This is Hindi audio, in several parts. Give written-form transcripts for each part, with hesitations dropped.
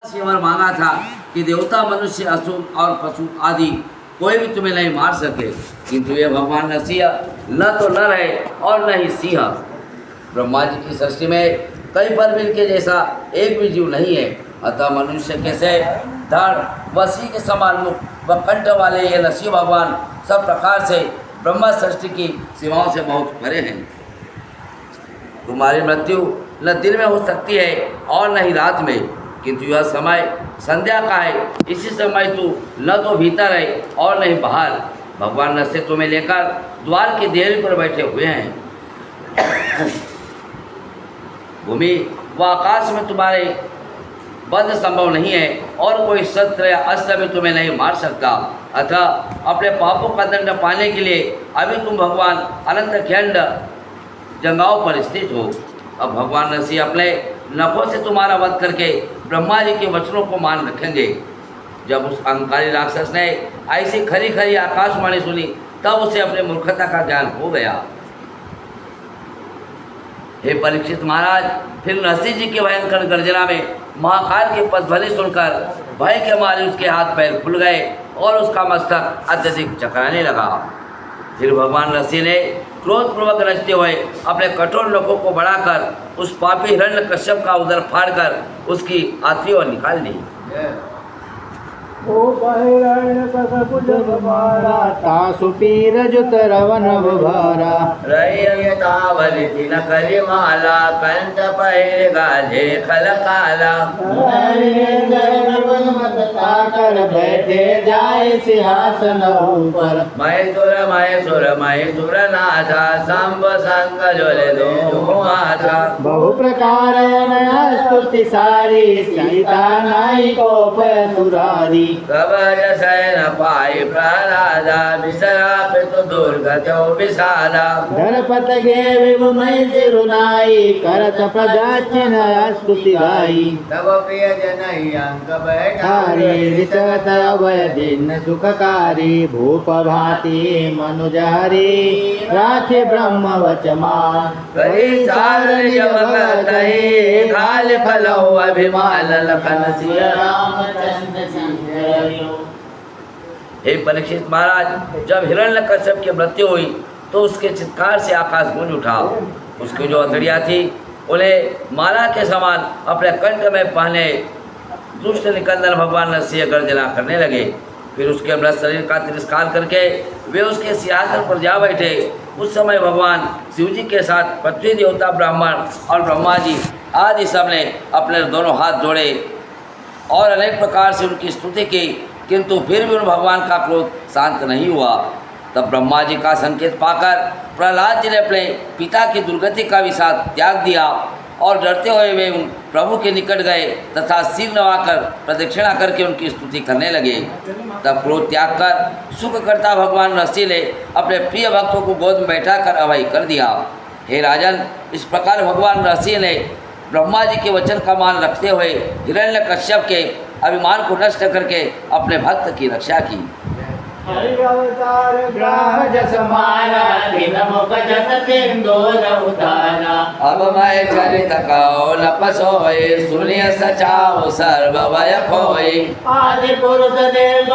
वर मांगा था कि देवता, मनुष्य, असुर और पशु आदि कोई भी तुम्हें नहीं मार सके, किंतु ये भगवान नरसिंह न तो नर है और न ही सिंह। ब्रह्मा जी की सृष्टि में कई परवीन के जैसा एक भी जीव नहीं है, अतः मनुष्य के से धड़ व सिंह के समान मुख व कंठ वाले ये नरसिंह भगवान सब प्रकार से ब्रह्मा सृष्टि की सीमाओं से बहुत परे हैं। तुम्हारी मृत्यु न दिन में हो सकती है और न ही रात में, किंतु यह समय संध्या का है। इसी समय तू न तो भीतर है और न ही बाहर। भगवान नरसिंह तुम्हें लेकर द्वार की देहरी पर बैठे हुए हैं। भूमि व आकाश में तुम्हारे बंध संभव नहीं है और कोई शस्त्र या अस्त्र भी तुम्हें नहीं मार सकता। अतः अपने पापों का दंड पाने के लिए अभी तुम भगवान अनंत खंड जंगाओं पर स्थित हो। अब भगवान नरसिंह अपने नखों से तुम्हारा वध करके ब्रह्मा जी के वचनों को मान रखेंगे। जब उस अहंकारी राक्षस ने ऐसी खरी खरी आकाशवाणी सुनी तब उसे अपने मूर्खता का ज्ञान हो गया। हे परीक्षित महाराज, फिर नरसिंह जी के भयंकर गर्जना में महाकाल की पदध्वनि सुनकर भय के मारे उसके हाथ पैर खुल गए और उसका मस्तक अत्यधिक चकराने लगा। फिर भगवान नरसिंह ने क्रोधपूर्वक रचते हुए अपने कठोर नखों को बढ़ाकर उस पापी हिरण्यकश्यप का उदर फाड़कर उसकी आंतरियों निकाल दी। न करी माला कंठ पहिर गाजे खलकाला। बैठे जाए सिंहासन ऊपर। महेश्वर नाथा सांब संग जोले दो माथा। बहु प्रकार स्तुति सारी सीता नाई को सुरारी। कवच सैन पाई प्रहलादा विसरा पितु दुर्गतो विषादा। धरपत गे विभुमय तिरुनाई करत प्रजाचिन स्तुति गाई। तब प्रिय जन अंक बैठारे विसत अभय दिन सुखकारी। भूप भांति मनुजहरी राखे ब्रह्म वचमान। करी सारण्य भगत हे खाल फलो अभिमान लखन सिय रामचंद्र सिंह। हे परीक्षित महाराज, जब हिरण्यकश्यप की मृत्यु हुई तो उसके चित्कार से आकाश गूंज उठा। उसकी जो हथेलियां थी उन्हें माला के समान अपने कंठ में पहने दुष्ट निकंदन भगवान नरसिंह गर्जना करने लगे। फिर उसके मृत शरीर का तिरस्कार करके वे उसके सिंहासन पर जा बैठे। उस समय भगवान शिव जी के साथ पृथ्वी देवता, ब्राह्मण और ब्रह्मा जी आदि सब ने अपने दोनों हाथ जोड़े और अनेक प्रकार से उनकी स्तुति की, किंतु फिर भी उन भगवान का क्रोध शांत नहीं हुआ। तब ब्रह्मा जी का संकेत पाकर प्रहलाद जी ने अपने पिता की दुर्गति का विषाद त्याग दिया और डरते हुए वे उन प्रभु के निकट गए तथा सिर नवाकर प्रदक्षिणा करके उनकी स्तुति करने लगे। तब क्रोध त्याग कर सुख करता भगवान नरसिंह ने अपने प्रिय भक्तों को गोद में बैठाकर अभय कर दिया। हे राजन, इस प्रकार भगवान नरसिंह ने ब्रह्मा जी के वचन का मान रखते हुए हिरण्यकश्यप के अभिमान को नष्ट करके अपने भक्त की रक्षा की। अब मैं चरित कहो न पसोए सुनिय सचाओ सर्व भय खोए। आदि पुरुष देव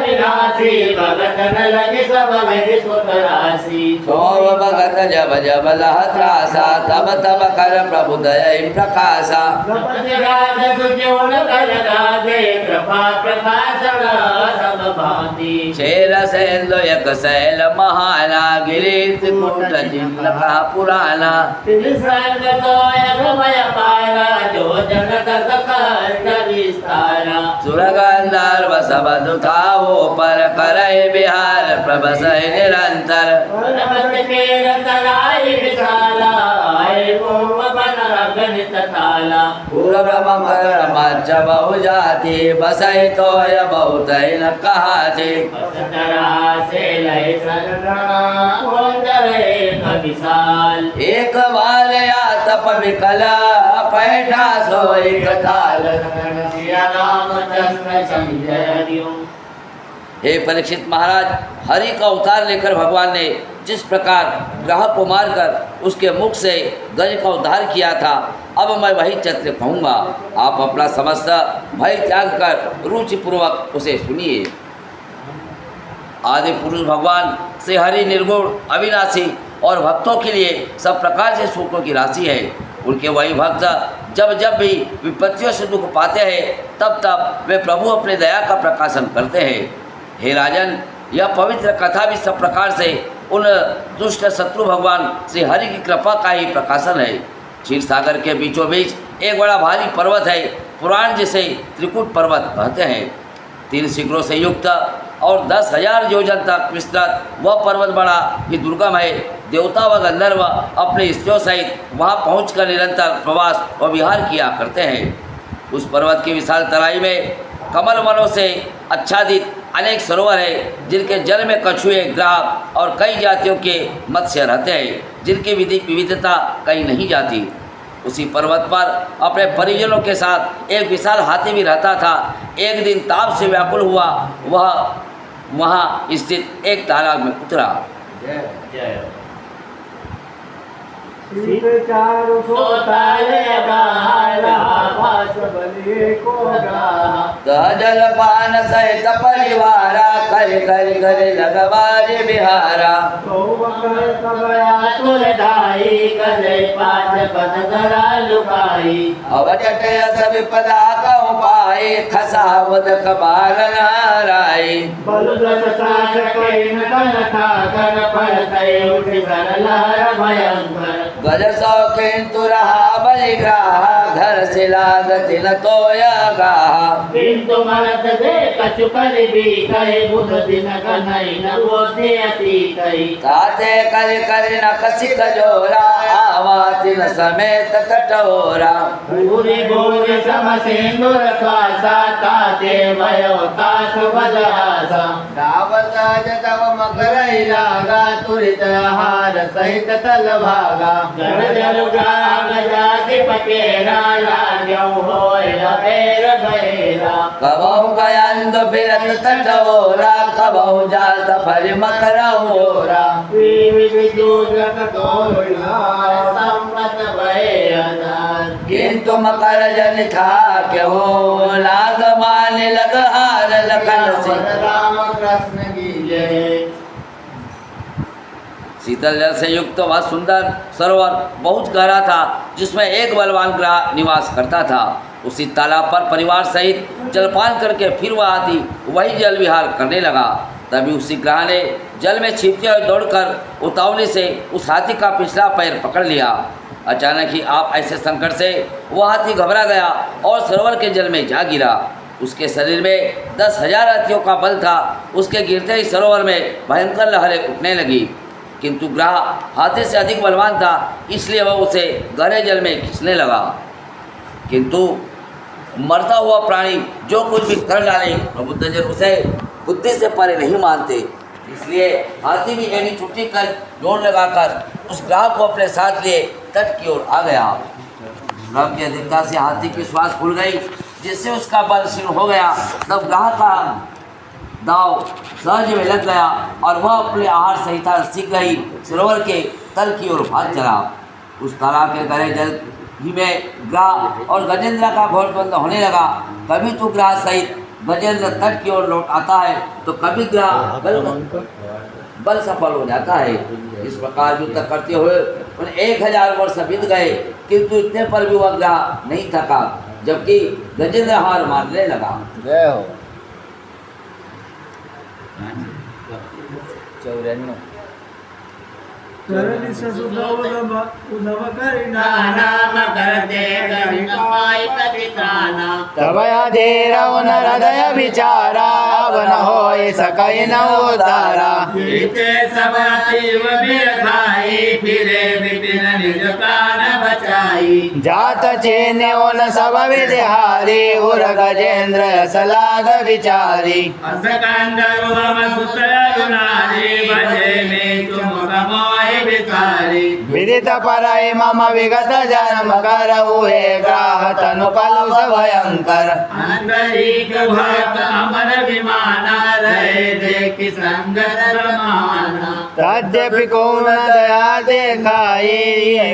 विनाशी भगत न लगे सब विधि सुत राशि। सोम भगत जब जब लह त्रासा तब तब कर प्रभु दय प्रकाशा। कृपा प्रकाशन सब भांति। सेंदो एक शैल महाना गिरीश कुट जिन्न का पुराना। सुरगंधर्व सब दुखावो पर करे बिहार प्रभस निरंतर। बहु जाति बसई तो बहुत न कहा थे। एक बार या तप विकला पैठा सो एक ताल। हे परीक्षित महाराज, हरि का अवतार लेकर भगवान ने जिस प्रकार ग्रह को मारकर उसके मुख से गज का उद्धार किया था, अब मैं वही चरित्र कहूँगा। आप अपना समस्त भय त्याग कर रुचिपूर्वक उसे सुनिए। आदि पुरुष भगवान श्री हरि निर्गुण अविनाशी और भक्तों के लिए सब प्रकार से सुखों की राशि है। उनके वही भक्त जब जब भी विपत्तियों से दुख पाते हैं तब तब वे प्रभु अपने दया का प्रकाशन करते हैं। हे राजन, यह पवित्र कथा भी सब प्रकार से उन दुष्ट शत्रु भगवान श्री हरि की कृपा का ही प्रकाशन है। क्षीर सागर के बीचों बीच एक बड़ा भारी पर्वत है, पुराण जिसे त्रिकुट पर्वत कहते हैं। 3 शिखरों से युक्त और 10,000 योजन तक विस्तृत वह पर्वत बड़ा ही दुर्गम है। देवता व गंधर्व अपने स्त्रियों सहित वहाँ पहुंचकर निरंतर प्रवास व विहार किया करते हैं। उस पर्वत की विशाल तराई में कमल वनों से आच्छादित अनेक सरोवर है, जिनके जल में कछुए, ग्राह और कई जातियों के मत्स्य रहते हैं, जिनकी विविधता कहीं नहीं जाती। उसी पर्वत पर अपने परिजनों के साथ एक विशाल हाथी भी रहता था। एक दिन ताप से व्याकुल हुआ वह वहाँ स्थित एक तालाब में उतरा। जल पान सहित परिवारा कर कर कर लगवार बिहारा। अवचट सब पदा कहु पाए खसावद कबाल नाराय। गज शौकीन तु रहा बलिग्राह घर से लागत न तोया गाहा। किंतु मरत दे कछु कर भी कहे बुध दिन कन्हई न बोधे अति कही। ताते कर कर न कसिक जोरा आवा तिन समेत कटोरा। पूरी भोज सम सिंदूर स्वासा ताते भयो तास बदहासा। रावत जतव मकर लागा तुरित हार सहित तल भागा। जल जल गाग जाति पकेरा लाग्यो होय लपेर गएरा। कबहु गयंद फिरत तटोरा कबहु जात फल मकरहोरा। किंतु मकर जन था क्यों लाग मान लग हार लखन से। राम कृष्ण की जय। शीतल जल से युक्त वह सुंदर सरोवर बहुत गहरा था, जिसमें एक बलवान ग्राह निवास करता था। उसी तालाब पर परिवार सहित जलपान करके फिर वह हाथी वही जल विहार करने लगा। तभी उसी ग्राह ने जल में छिपते हुए दौड़कर उतावली से उस हाथी का पिछला पैर पकड़ लिया। अचानक ही आप ऐसे संकट से वह हाथी घबरा गया और सरोवर के जल में जा गिरा। उसके शरीर में 10,000 हाथियों का बल था। उसके गिरते ही सरोवर में भयंकर लहरें उठने लगी, किंतु ग्राह हाथी से अधिक बलवान था, इसलिए वह उसे गहरे जल में खींचने लगा। किंतु मरता हुआ प्राणी जो कुछ भी कर डाले, प्रबुद्धजन उसे बुद्धि से परे नहीं मानते। इसलिए हाथी भी एड़ी छुट्टी कर जोर लगाकर उस ग्राह को अपने साथ लिए तट की ओर आ गया। श्रम की अधिकता से हाथी की श्वास फूल गई, जिससे उसका बल क्षीण हो गया। तब ग्राह का दाव सहज में लग गया और वह अपने आहार संहिता सीख गई सरोवर के तल की ओर भाग चला। उस तालाब के गहरे जल ही में ग्राह और गजेंद्र का घोड़बंद होने लगा। कभी तो ग्राह सहित गजेंद्र तट की ओर लौट आता है, तो कभी ग्राह बल सफल हो जाता है। इस प्रकार युद्ध करते हुए उन 1000 वर्ष बीत गए, किंतु इतने पर भी वह ग्राह नहीं थका, जबकि गजेंद्र हार मारने लगा। जय हो। 94 तब अधीरव न हृदय विचारा अब न होय सकई न उतारा। सब जीव बिरखाई फिरे विपिन निज प्राण बचाई। जात चेने उन सब विद्हारी उर गजेंद्र सलाग विचारी। असकंदरु हम सुत अरुणारी बजे में तुम कमोय विचारी विदित परई मम विगत जन्म करऊ हे ग्राह तनु कलुष भयंकर आंतरिक भक्त अमर विमाना रहे देखि संगत समाना तद्यपि कौन दया देखाई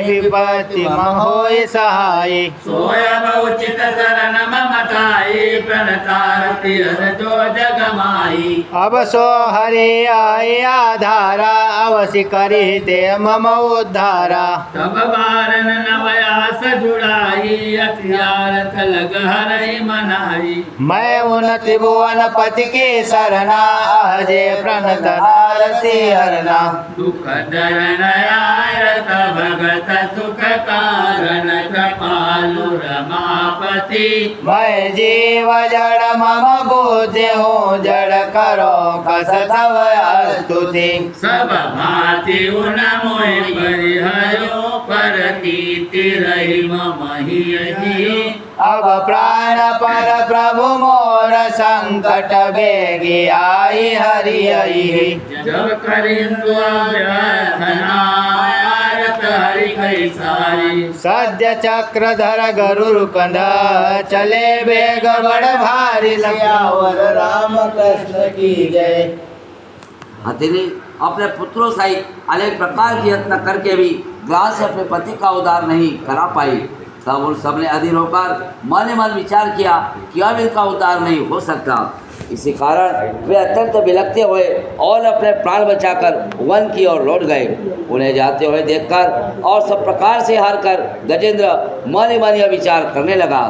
विपत्ति मम होय सहाय सोयम उचित शरण मम ताई प्रणतारति जो जगमाई अब सो हरि आई आधारा अवश्य करी ते मम उद्धारा तब बारन नवयास जुड़ाई अतियारत लग हरई मनाई मैं उन त्रिभुवन पति के शरणा अजय प्रणत आरती हरना दुख दरण आयत भगत सुख कारण कृपालु रमापति मैं जीव जड़ मम बुद्धि हूँ जड़ करो कस तव स्तुति सब भांति उन मोहि परिहरो परतीति रही मम हियहि अब प्राण पर प्रभु मोर संकट बेगी आई हरि आई जब करिंदु अभ्यर्थना आरत हरि कई सारी सद्य चक्रधर गरुड़ कंध चले बेग बड़ भारी लग्यावर राम कृष्ण की जय। हथिनी अपने पुत्रों सहित अनेक प्रकार के यत्न करके भी ग्रास से अपने पति का उद्धार नहीं करा पाई। तब उन सबने अधीर होकर मन ही मन विचार किया कि अब इनका उद्धार नहीं हो सकता। इसी कारण वे अत्यंत विलखते हुए और अपने प्राण बचाकर वन की ओर लौट गए। उन्हें जाते हुए देखकर और सब प्रकार से हार कर गजेंद्र मन ही मन यह विचार करने लगा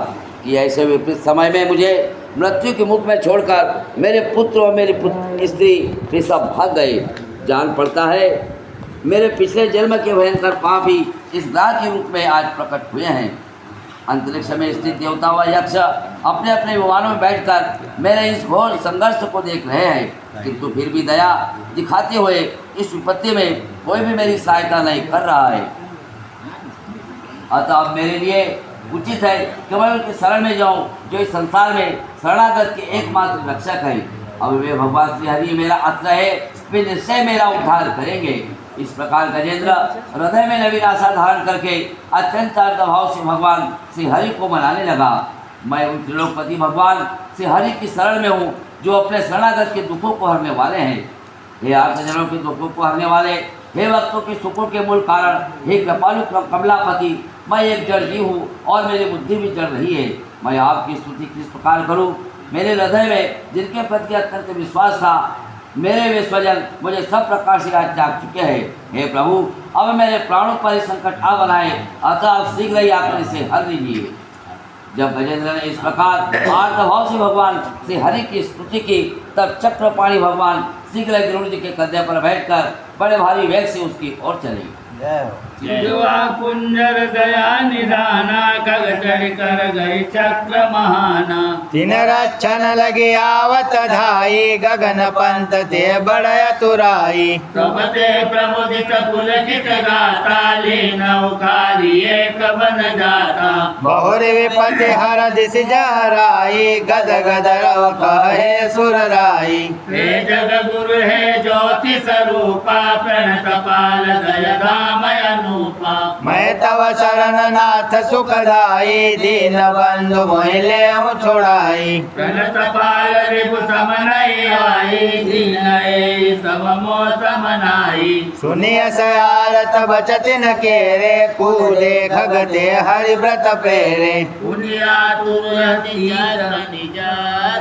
कि ऐसे विपरीत समय में मुझे मृत्यु के मुख में छोड़कर मेरे पुत्र और मेरी स्त्री वे सब भाग गए। जान पड़ता है मेरे पिछले जन्म के भयंकर पाप ही इस ग्रह के रूप में आज प्रकट हुए हैं। अंतरिक्ष में स्थित देवता व यक्ष अपने अपने विमानों में बैठकर मेरे इस घोर संघर्ष को देख रहे हैं, किंतु फिर भी दया दिखाते हुए इस विपत्ति में कोई भी मेरी सहायता नहीं कर रहा है। अतः अब मेरे लिए उचित है कि मैं उनके शरण में जाऊं जो इस संसार में शरणागत के एकमात्र रक्षक है। अब वे भगवान श्री हरि मेरा आश्रय है, वे निश्चय मेरा उद्धार करेंगे। इस प्रकार गजेंद्र हृदय में नवीन आशा धारण करके अत्यंत भाव से भगवान श्री हरि को मनाने लगा। मैं उन त्रिलोकपति भगवान श्री हरि की शरण में हूँ जो अपने शरणागत के दुखों को हरने वाले हैं। हे आर्तजनों के दुखों को हरने वाले, हे भक्तों के सुखों के मूल कारण, हे कृपालु कमलापति, मैं एक जड़ जीव हूँ और मेरी बुद्धि भी जड़ रही है। मैं आपकी स्तुति किस प्रकार करूँ। मेरे हृदय में जिनके प्रति अत्यंत विश्वास था, मेरे वे स्वजन मुझे सब प्रकार से आज त्याग चुके हैं। हे प्रभु, अब मेरे प्राणों पर ही संकट आ बनाए, अतः आप शीघ्र ही आकर इसे हर लीजिए। जब गजेंद्र ने इस प्रकार आर्तभाव से भगवान श्री हरि की स्तुति की, तब चक्रपाणी भगवान शीघ्र गुरु जी के कंधे पर बैठकर बड़े भारी वेग से उसकी ओर चले। जिह्वा कुंजर दया निधाना खग चढ़ कर गई चक्र महाना तीन रक्षण लगे आवत धाई गगन पंत ते बड़य तुराई तब ते प्रमुदित पुलकित गाता लीन उखारी एक बन जाता बहुर विपति हर दिश जहराई गद गद रव कहे सुर राई हे जग गुरु हे ज्योति स्वरूपा प्रणत पाल दया धामय अनुपा मैं तव शरण नाथ सुखदाई दीन बंधु मोहिले हूँ छोड़ाई प्रणत पाल रिपु समनई आई दीन ए सब मोत मनाई सुनिय सयारत बचति न केरे कूले खगते हरि व्रत प्रेरे पुनिया तुरतिया निजा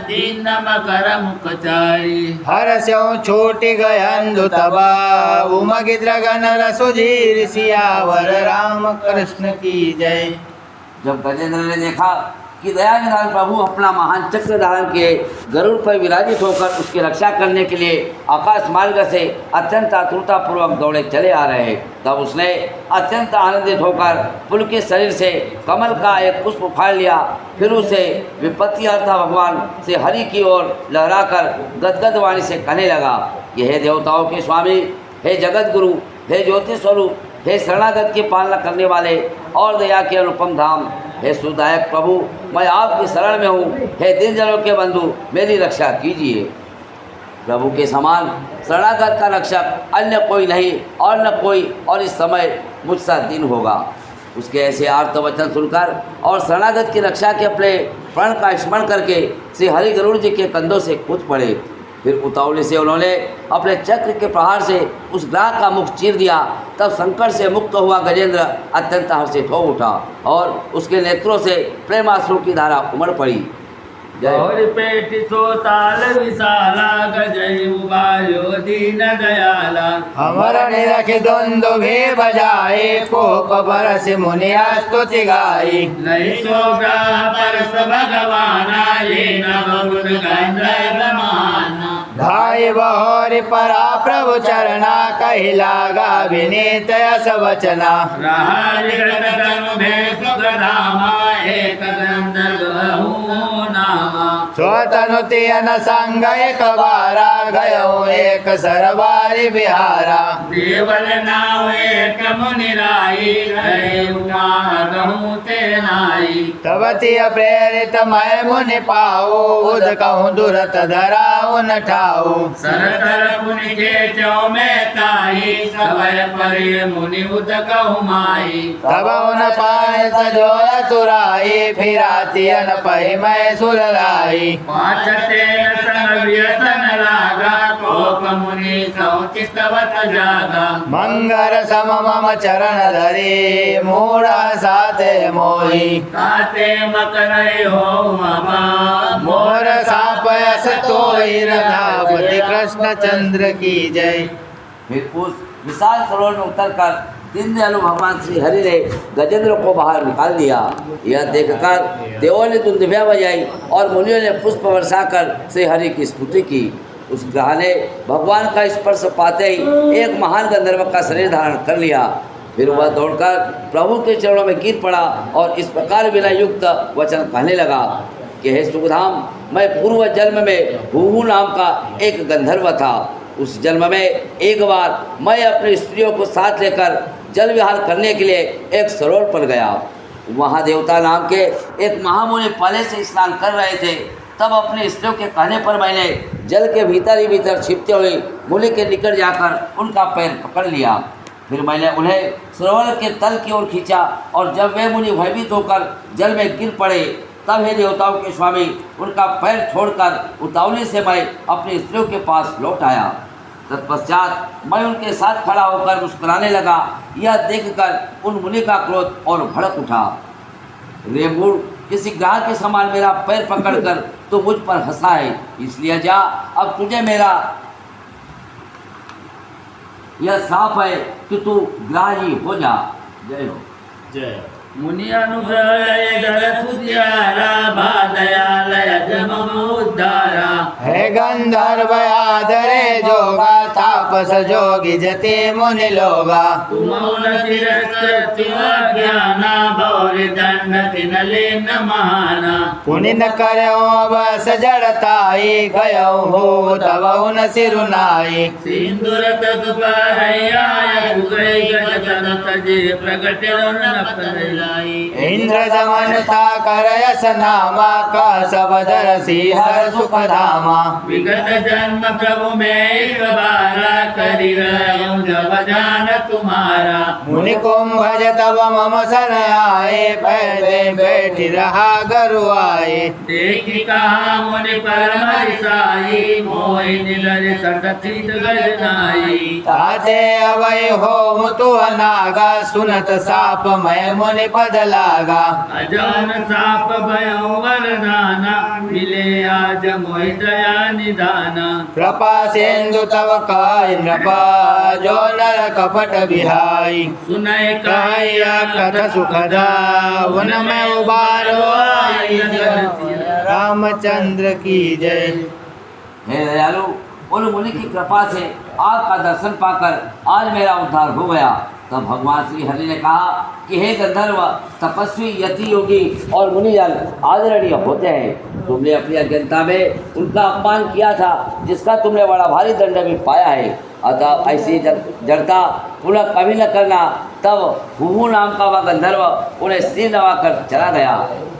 दीन मकर मुख चारी हर स्यों छूटि गयंदु तबा उमगिद्र गन रसुधीर सियावर राम कृष्ण की जय। जब गजेंद्र ने देखा कि दयानिधान प्रभु अपना महान चक्र धारण किए गरुड़ पर विराजित होकर उसकी रक्षा करने के लिए आकाश मार्ग से अत्यंत आतुरतापूर्वक दौड़े चले आ रहे हैं, तब उसने अत्यंत आनंदित होकर पुल के शरीर से कमल का एक पुष्प उखाड़ लिया। फिर उसे विपत्ति अर्था भगवान से हरि की ओर लहराकर गदगद वाणी से कहने लगा कि हे देवताओं के स्वामी, हे जगत गुरु, हे ज्योति स्वरूप, हे शरणागत की पालना करने वाले और दया के अनुपम धाम, हे सुदायक प्रभु, मैं आपकी शरण में हूँ। हे दीनजनों के बंधु, मेरी रक्षा कीजिए। प्रभु के समान शरणागत का रक्षक अन्य कोई नहीं और न कोई और इस समय मुझसा दीन होगा। उसके ऐसे आर्त वचन सुनकर और शरणागत की रक्षा के अपने प्रण का स्मरण करके श्री हरि गरुड़ जी के कंधों से कूद पड़े। फिर उतावली से उन्होंने अपने चक्र के प्रहार से उस ग्राह का मुख चीर दिया। तब संकट से मुक्त हुआ गजेंद्र अत्यंत हर्षित हो उठा और उसके नेत्रों से प्रेमाश्रु की धारा उमड़ पड़ी। और पेट सोताल विशाला गजय उबार्यो दीन दयाला। अमर निरख द्वंद्व भी बजाए कोप बरस मुनि स्तुति गाई। नहीं सो ग्रह परस भगवाना ये न बहुत गंधर्व माना। धाय बहोर परा प्रभु चरना कही लागा विनीत यस वचना। रहा निकट तनु भेष सुख धामा एक गंधर्व नामा। स्वतनु तियन संग एक बारा गयो एक सरबारी बिहारा। देवल नाव एक मुनि राई रहे उठाहु ते नाई। तब तिय प्रेरित मैं मुनि पाऊ उद कहूँ दुरत धराऊ न ठाऊ। सरतर पुनि के चौ में ताई सवय परे मुनि उद कहु माई। तब उन पाए सजोय तुराई फिरा तियन पही मैं सुर लाई। पाचते संग व्यसन लागा कोप मुनि सौचितवत जागा। मंगर सम मम चरण धरे मूढ़ा साथे मोही। काते मकरय हो ममा मोर सापयस तोई रघापति कृष्ण चंद्र की जय। फिर उस विशाल सरोवर में उतरकर दीनदयालु भगवान श्री हरि ने गजेंद्र को बाहर निकाल दिया। यह देखकर देवों ने दुंदुभियाँ बजाई और मुनियों ने पुष्प वर्षा कर श्री हरि की स्तुति की। उस ग्रह ने भगवान का स्पर्श पाते ही एक महान गंधर्व का शरीर धारण कर लिया। फिर वह दौड़कर प्रभु के चरणों में गिर पड़ा और इस प्रकार विनय युक्त वचन कहने लगा कि हे सुखधाम, मैं पूर्व जन्म में हुहू नाम का एक गंधर्व था। उस जन्म में एक बार मैं अपनी स्त्रियों को साथ लेकर जल विहार करने के लिए एक सरोवर पर गया। वहाँ देवता नाम के एक महामुनि पहले से स्नान कर रहे थे। तब अपनी स्त्रियों के कहने पर मैंने जल के भीतर ही भीतर छिपते हुए मुनि के निकट जाकर उनका पैर पकड़ लिया। फिर मैंने उन्हें सरोवर के तल की ओर खींचा और जब वे मुनि भयभीत होकर जल में गिर पड़े तब हे देवताओं के स्वामी उनका पैर छोड़कर उतावली से मैं अपनी स्त्रियों के पास लौट आया। तत्पश्चात मैं उनके साथ खड़ा होकर मुस्कुराने लगा। यह देखकर उन मुनि का क्रोध और भड़क उठा। रे मूढ़, किसी ग्राह के समान मेरा पैर पकड़कर तो मुझ पर हंसा है, इसलिए जा, अब तुझे मेरा यह श्राप है कि तू ग्राही हो जा। जय हो। जय। मुनि अनुग्रह लय धर तुझ्यारा भादयालय जम उद्धारा। है गंधर्व आदरे जोगा तापस जोगी जति मुनि लोगा। तुम ज्ञाना भौरि दंड तिन लेन महाना। पुनि न करयो बस जड़ताई गयो हो तब उन सिरुनाई। सिंदूर तत्परया उगई गजन तजे प्रगट न इंद्र दमन था करयस नामा का सब दरसी हर सुख धामा। विगत जन्म प्रभु में एक बारा करी रहो जब जान तुम्हारा। मुनि कुंभज तब मम सन आए पहले बैठ रहा गरुआए। देखी कहा मुनि परम हरिसाई मोहि निलर सटथित गजनाई। ताते अवय हो तु अनागा सुनत साप मैं मुनि पद लागा। अजान साप भयो वरदाना मिले आज मोहि दया निदाना। कृपा सिंधु तव काय नृपा जो नर कपट बिहाई। सुनय कहिया कथ सुखदा वन में उबारो आई। रामचंद्र की जय। हे दयालु, उन मुनि की कृपा से आपका दर्शन पाकर आज मेरा उद्धार हो गया। तब भगवान श्री हरि ने कहा कि हे गंधर्व, तपस्वी, यति, योगी और मुनिजन आदरणीय होते हैं। तुमने अपनी अज्ञानता में उनका अपमान किया था, जिसका तुमने बड़ा भारी दंड भी पाया है। अतः ऐसी जड़ता पुनः कभी न करना। तब हुहू नाम का वह गंधर्व उन्हें सिर नवाकर चला गया।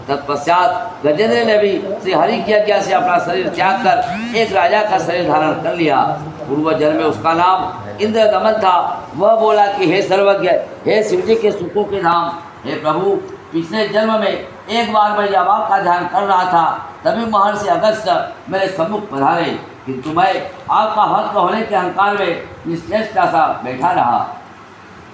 तत्पश्चात गजेंद्र ने भी श्री हरि की आज्ञा से अपना शरीर त्याग कर एक राजा का शरीर धारण कर लिया। पूर्व जन्म में उसका नाम इंद्रदमन था। वह बोला कि हे सर्वज्ञ, हे शिव जी के सुखों के धाम, हे प्रभु, पिछले जन्म में एक बार मैं जवाब का ध्यान कर रहा था, तभी महर्षि अगस्त्य मेरे सम्मुख पधारे, किंतु मैं आपका भक्त होने के अहंकार में निश्चेष्टा सा बैठा रहा।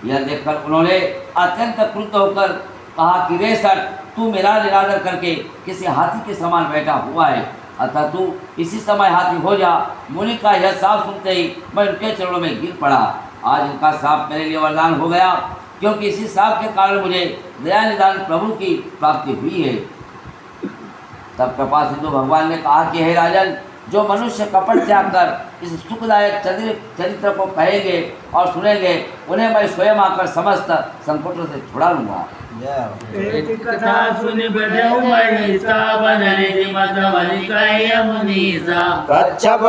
यह देखकर उन्होंने अत्यंत क्रुद्ध होकर कहा कि रे सट, तू मेरा निरादर करके किसी हाथी के समान बैठा हुआ है, अतः तू इसी समय हाथी हो जा। मुनि का यह साफ सुनते ही मैं उनके चरणों में गिर पड़ा। आज इनका साप मेरे लिए वरदान हो गया, क्योंकि इसी साप के कारण मुझे दया निदान प्रभु की प्राप्ति हुई है। तब कृपा सिंधु भगवान ने कहा कि हे राजन, जो मनुष्य कपट त्याग कर इस सुखदायक चरित्र को कहेंगे और सुनेंगे, उन्हें मैं स्वयं आकर समस्त संकटों से छुड़ा लूँगा। एक कथा सुनि बधेउ महिषा, बन रिधि मत वनिकाय मुनीसा। कच्छप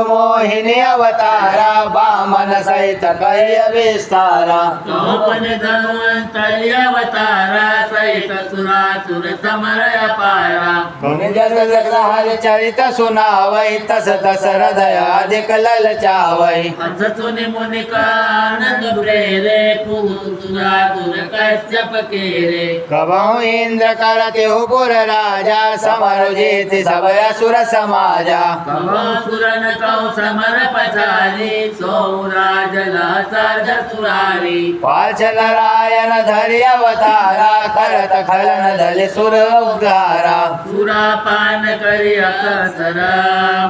मोहिनी अवतारा, बामन सहित कह्य विस्तारा। कौपन धन्वंतरि अवतारा, सहित सुरासुर समर अपारा। जस जस हरि चरित सुनावै, तस तस हृदय अधिक ललचावै। अथ सुनि मुनि का आनंद प्रेरे, सुरासुर कश्यप केरे। कबहु इंद्र करते हुपुर राजा, समर जीति सब असुर समाजा। कबहु सुरन कौ समर पछारी, सौराज लहसर्ज सुरारी। पार्थ नारायण धरि अवतारा, करत खलन दल सुर उद्धारा। सुरापान करि अकसर,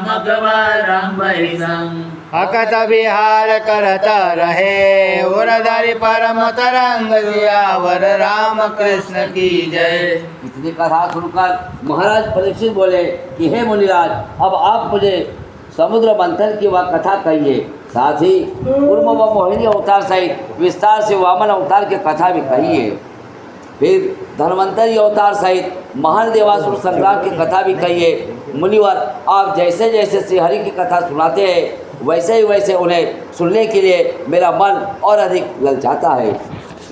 मघवा रंभई संग। अकत विहार करत रहे, उरधरि परम तरंग सियावर राम कृष्ण की जय। इतनी कथा सुनकर महाराज परीक्षित बोले कि हे मुनिराज, अब आप मुझे समुद्र मंथन की वह कथा कहिए, साथ ही पूर्व व मोहिनी अवतार सहित विस्तार से वामन अवतार की कथा भी कहिए। फिर धन्वंतरि अवतार सहित महान देवासुर संग्राम की कथा भी कहिए। मुनिवर, आप जैसे जैसे श्री हरि की कथा सुनाते हैं, वैसे ही वैसे उन्हें सुनने के लिए मेरा मन और अधिक ललचाता है।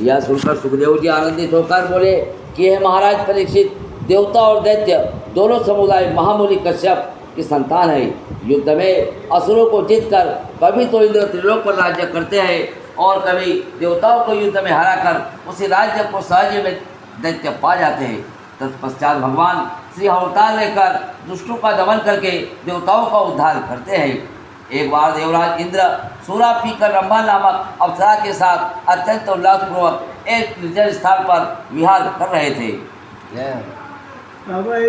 यह सुनकर सुखदेव जी आनंदित होकर बोले कि हे महाराज परीक्षित, देवता और दैत्य दोनों समुदाय महामुनि कश्यप की संतान है। युद्ध में असुरों को जीतकर कभी तो इंद्र त्रिलोक पर राज्य करते हैं और कभी देवताओं को युद्ध में हराकर उसी राज्य को सहज में दैत्य पा जाते हैं। तत्पश्चात भगवान श्री अवतार लेकर दुष्टों का दमन करके देवताओं का उद्धार करते हैं। एक बार देवराज इंद्र सूरा पीकर रंभा नामक अप्सरा के साथ अत्यंत उल्लासपूर्वक एक निर्जन स्थान पर विहार कर रहे थे।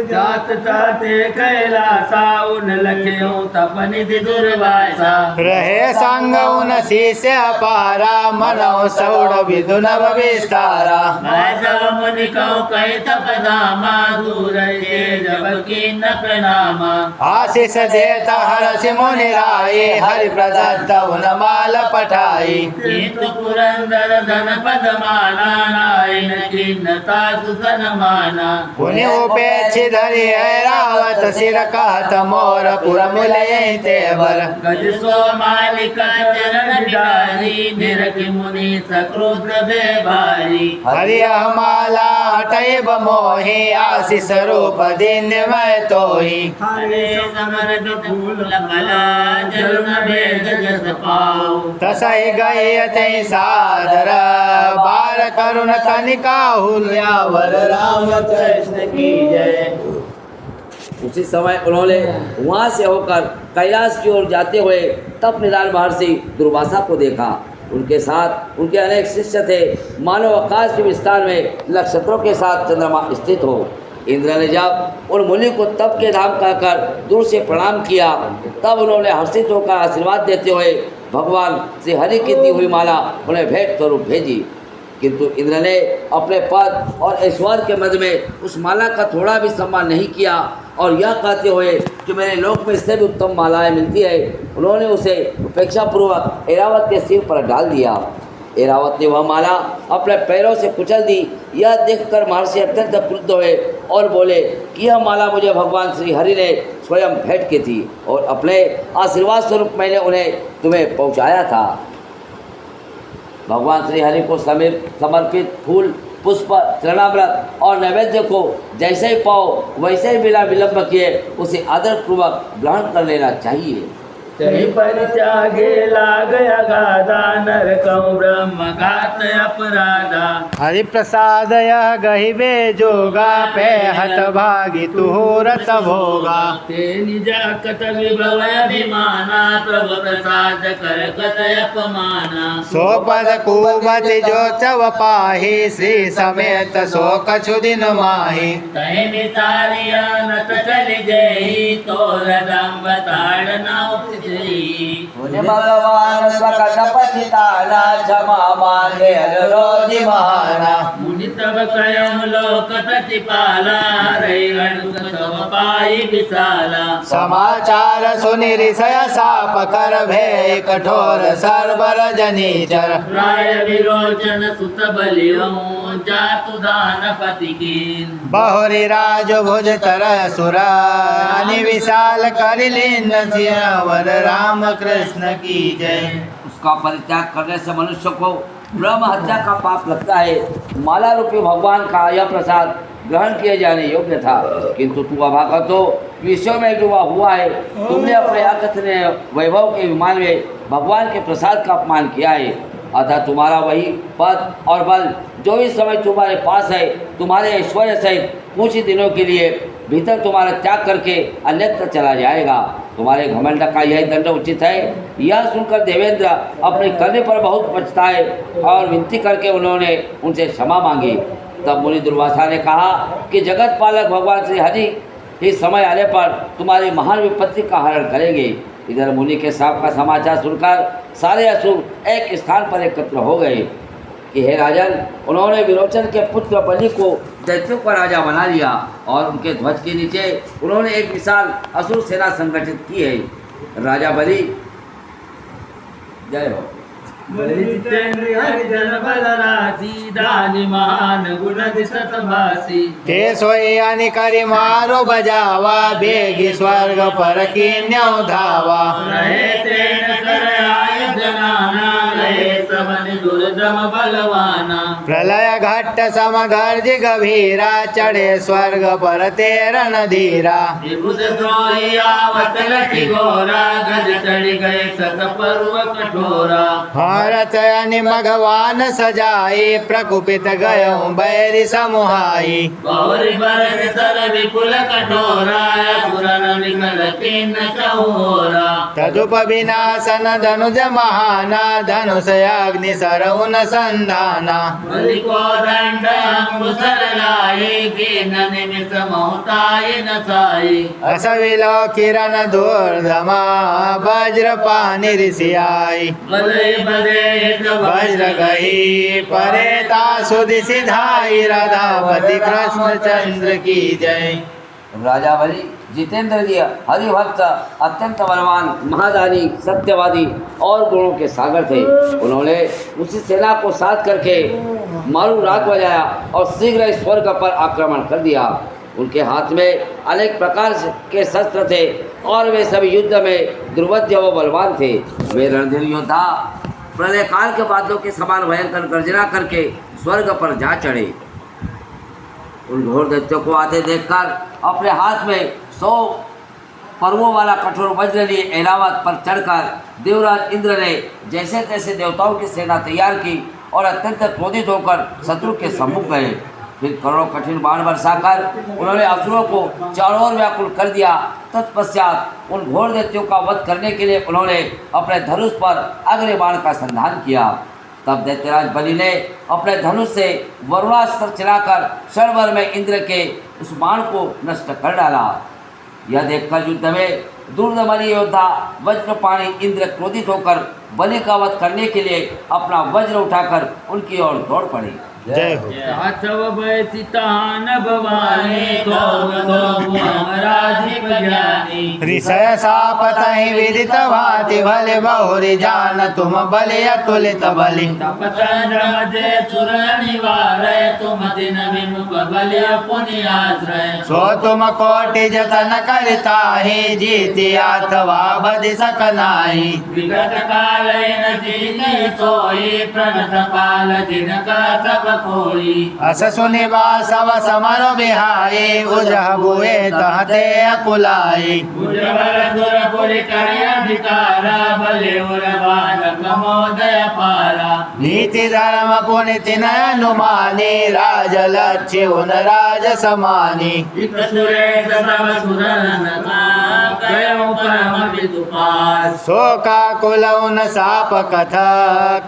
जात ताते कैलासा, उन लख्यो तप निधि दुर्वासा। रहे संग उन शीसे अपारा, मनो सौड़ विधु नव विस्तारा। मैं जब मुनि कहो कहि तप धामा, दूर ये जब कीन प्रणामा। आशीष देता हर्षि मुनि राये, हरि प्रदत्त उन माल पठाई। किंतु पुरंदर धन पद माना, नायन खिन्नता सुसन माना। पुनि उपेक्षि धरि ऐरावत, सिर कहत मोर पुर मुलय तेवर। गज सो मालिका चरण बिहारी, निरखि मुनि सक्रोध बे भारी। हरि माला हटैब मोहि, आशीष रूप दीन मैं तोहि। हरे समर फूल कला, जरुण भेद जस पाऊ। तसहि गई तै सादर, बार करुण कनिका हुल्यावर राम कृष्ण की जय। उसी समय उन्होंने वहाँ से होकर कैलाश की ओर जाते हुए तप निदान महर्षि दुर्वासा को देखा। उनके साथ उनके अनेक शिष्य थे, मानव आकाश के विस्तार में नक्षत्रों के साथ चंद्रमा स्थित हो। इंद्र ने जब उन मुनि को तप के धाम कहकर दूर से प्रणाम किया, तब उन्होंने हर्षित होकर आशीर्वाद देते हुए भगवान श्री हरि की दी हुई माला उन्हें भेंट स्वरूप भेजी। किंतु इंद्र ने अपने पद और ऐश्वर्य के मध्य में उस माला का थोड़ा भी सम्मान नहीं किया और यह कहते हुए कि मेरे लोक में इससे भी उत्तम मालाएं मिलती है, उन्होंने उसे उपेक्षापूर्वक ऐरावत के सिर पर डाल दिया। ऐरावत ने वह माला अपने पैरों से कुचल दी। यह देखकर महर्षि अत्यंत क्रुद्ध हुए और बोले कि यह माला मुझे भगवान श्री हरि ने स्वयं भेंट की थी और अपने आशीर्वाद स्वरूप मैंने उन्हें तुम्हें पहुँचाया था। भगवान श्री हरि को समर्पित फूल पुष्प चरणामृत और नैवेद्य को जैसे ही पाओ वैसे ही बिना विलंब किए उसे आदरपूर्वक ग्रहण कर लेना चाहिए। तहि परित्यागे लागया गादा नरकं ब्रह्म घात अपराधा। हरि प्रसाद यह गहिबे जोगा पे हत भागी तुहूरत भोगा। ते निजा कत विभव अभिमाना प्रभु प्रसाद कर कत अपमाना। सो पद कुबति जो चव पाही श्री समेत सो कछु दिन माही। तहि नितारिया नत चलि जई तोर दम्ब ताड़ना उपजई। मुनि भगवान प्रकट पछिताना क्षमा मांगे अनुरोधि महाना। मुनि तब कयम लोक प्रतिपाला रही गणुक तब पाई विशाला। समाचार सुनि ऋषय साप कर भे कठोर सर्वर जनीचर। राय विरोचन सुत बलियं जातु दान पति कीन। बहुरी राज भुज तर सुर अनि विशाल कर लीन सियावर राम कृष्ण की जय। उसका परित्याग करने से मनुष्य को ब्रह्म हत्या का पाप लगता है। माला रूपी भगवान का यह प्रसाद ग्रहण किए जाने योग्य था, किंतु तू अभागत हो, विषयों में डूबा हुआ है। तुमने अपने अकथनीय वैभव के विमान में भगवान के प्रसाद का अपमान किया है। अतः तुम्हारा वही पद और बल जो इस समय तुम्हारे पास है, तुम्हारे ऐश्वर्य सहित कुछ ही दिनों के लिए भीतर तुम्हारा त्याग करके अन्यत्र चला जाएगा। तुम्हारे घमंड का यही दंड उचित है। यह सुनकर देवेंद्र अपने करने पर बहुत पछताए और विनती करके उन्होंने उनसे क्षमा मांगी। तब मुनि दुर्वासा ने कहा कि जगत पालक भगवान श्री हरि ही समय आने पर तुम्हारी महान विपत्ति का हरण करेंगे। इधर मुनि के श्राप का समाचार सुनकर सारे असुर एक स्थान पर एकत्र हो गए कि हे राजन, उन्होंने विरोचन के पुत्र बलि को दैत्यों का राजा बना लिया और उनके ध्वज के नीचे उन्होंने एक विशाल असुर सेना संगठित की है। राजा बलि जय हो। बलि जितेंद्र हरिजन बल राशि दानि महान गुण दिसत भासी। ते सोई अनि करि मारो बजावा बेगी स्वर्ग पर कीन्यौ धावा। रहे तेन कर आयुध नाना रहे समन दुर्दम बलवाना। प्रलय घट्ट समगर्ज गभीरा चढ़े स्वर्ग पर तेरन धीरा। विभुत द्रोही आवत लखि घोरा गज चढ़ गए सत पर्व कठोरा। भारत अनि भगवान सजाई प्रकुपित गयौ बैरि समुहाई। गौरी बरस सर विपुल कठोरा पुरन निकल किन्न चहोरा। तदुप विनाशन धनुज महाना धनुष अग्नि सरउन संधाना। बलि को दंड अंकुशर लाई किन्न निमिष मोहताय नसाई। अस विलो किरण दुर्दमा वज्र पानि ऋषियाई। बलि बदे वज्र गही परेता सुधि सिधाई राधावती कृष्ण चंद्र की जय। राजा बलि जितेंद्र जी हरिभक्त अत्यंत बलवान महादानी सत्यवादी और गुणों के सागर थे। उन्होंने उसी सेना को साथ करके मारू राग बजाया और शीघ्र स्वर्ग पर आक्रमण कर दिया। उनके हाथ में अनेक प्रकार के शस्त्र थे और वे सभी युद्ध में दुर्बोध्य व बलवान थे। वे रणधीर योद्धा प्रलय काल के बादलों के समान भयंकर गर्जना करके स्वर्ग पर जा चढ़े। उन घोर दैत्यों को आते देखकर अपने हाथ में 100 पर्वों वाला कठोर वज्र लिए ऐरावत पर चढ़कर देवराज इंद्र ने जैसे तैसे देवताओं की सेना तैयार की और अत्यंत क्रोधित होकर शत्रु के सम्मुख गए। फिर करोड़ों कठिन बाण बरसाकर उन्होंने असुरों को चारों ओर व्याकुल कर दिया। तत्पश्चात उन घोर दैत्यों का वध करने के लिए उन्होंने अपने धनुष पर अग्नि बाण का संधान किया। तब दैत्यराज बलि ने अपने धनुष से वरुणास्त्र चलाकर क्षणभर में इंद्र के उस बाण को नष्ट कर डाला। यह देखकर युद्ध में दुर्दमनी योद्धा वज्रपाणी इंद्र क्रोधित होकर बलि का वध करने के लिए अपना वज्र उठाकर उनकी ओर दौड़ पड़े। जय हो। साचव बैसितान भवानी तो राजीव ज्ञानी। ऋषय सापतहि विदित भाति भले बहुरी जान तुम बलि अतुलित बलि। तपचंद्रमजे सुर निवारय तुम दिन विमुख बलि पुनि आश्रय। सो तुम कोटि जतन करताहि जीति अथवा बधि सकनाहि। विगत काल न जीती सोई प्रणत पाल जिनका सब कोई। अस सुनि बासव समर बिहाई उजह बुए तहते अकुलाई। उजवर सुरपुरि करि अधिकारा बले उरबान कमोदय पारा। नीति धर्म पुनिति नय अनुमानी राज लक्ष्य उन राज समानी। इक सुरेश सब सुरन कयो परम विदुपास। शोका कुल उन साप कथा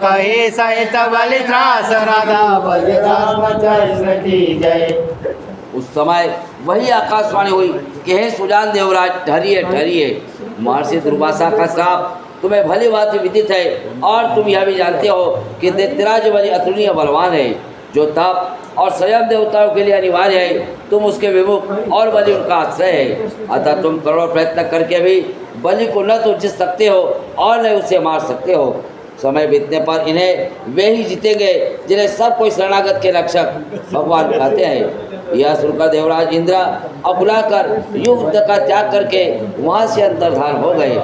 कही सहित बलि त्रास राधा बलि रामचंद्र की जय। उस समय वही आकाशवाणी हुई कि हे सुजान देवराज, ठहरिए ठहरिए। महर्षि दुर्वासा का श्राप तुम्हें भली भांति विदित है और तुम यह भी जानते हो कि दैत्यराज बलि अतुलनीय बलवान है, जो तप और स्वयं देवताओं के लिए अनिवार्य है। तुम उसके विमुख और बलि उनका आश्रय है। अतः तुम करोड़ प्रयत्न करके भी बलि को न तो जीत सकते हो और न उसे मार सकते हो। समय बीतने पर इन्हें वे ही जीतेंगे जिन्हें सब कोई शरणागत के रक्षक भगवान कहते हैं। यह सुनकर देवराज इंद्र अकुलाकर युद्ध का त्याग करके वहाँ से अंतर्धान हो गए।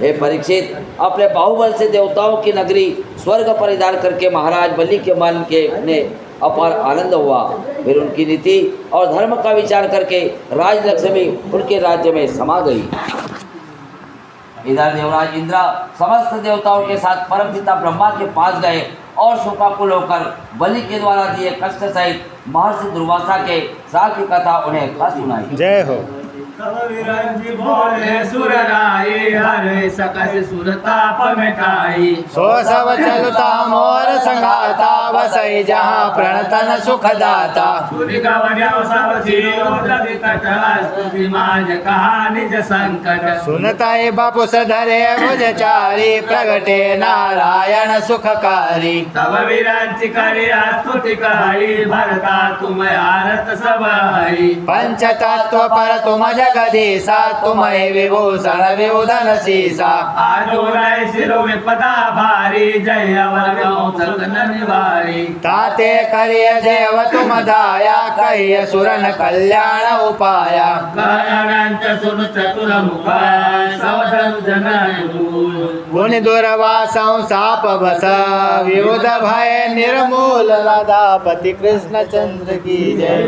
हे परीक्षित, अपने बाहुबल से देवताओं की नगरी स्वर्ग परिधान करके महाराज बलि के मन के ने अपार आनंद हुआ। फिर उनकी नीति और धर्म का विचार करके राजलक्ष्मी उनके राज्य में समा गई। इधर देवराज इंद्र समस्त देवताओं के साथ परमपिता ब्रह्मा के पास गए और शोकाकुल होकर बलि के द्वारा दिए कष्ट सहित महर्षि दुर्वासा के श्राप की कथा उन्हें कह सुनाई। जय हो। तब विरंजी बोले सुर राई हरे सकस सुरताप मिटाई। सो सब चलता मोर संगाता बसई जहाँ प्रणतन सुख दाता। सुनि गवन्यौ सब जीव दधि तट स्तुति माज कहा निज संकट। सुनताई बापु सधरे भुजचारी प्रगटे नारायण सुखकारी। तब विरंची करि स्तुति कही भरता तुम आरत सब हई। पंच तत्व पर तुम जगदीशा तुम्हें विभूषण विभूधन शीशा। आजोराय सिरो विपदा भारी जय अवर गौ सकन निवारी। ताते करिय देव तुम दाया कहिय सुरन कल्याण उपाया। अनंत सुन चतुर मुख सवधन जन गुण दुर्वासं साप बस विबुध भय निर्मूल राधापति कृष्ण चंद्र की जय।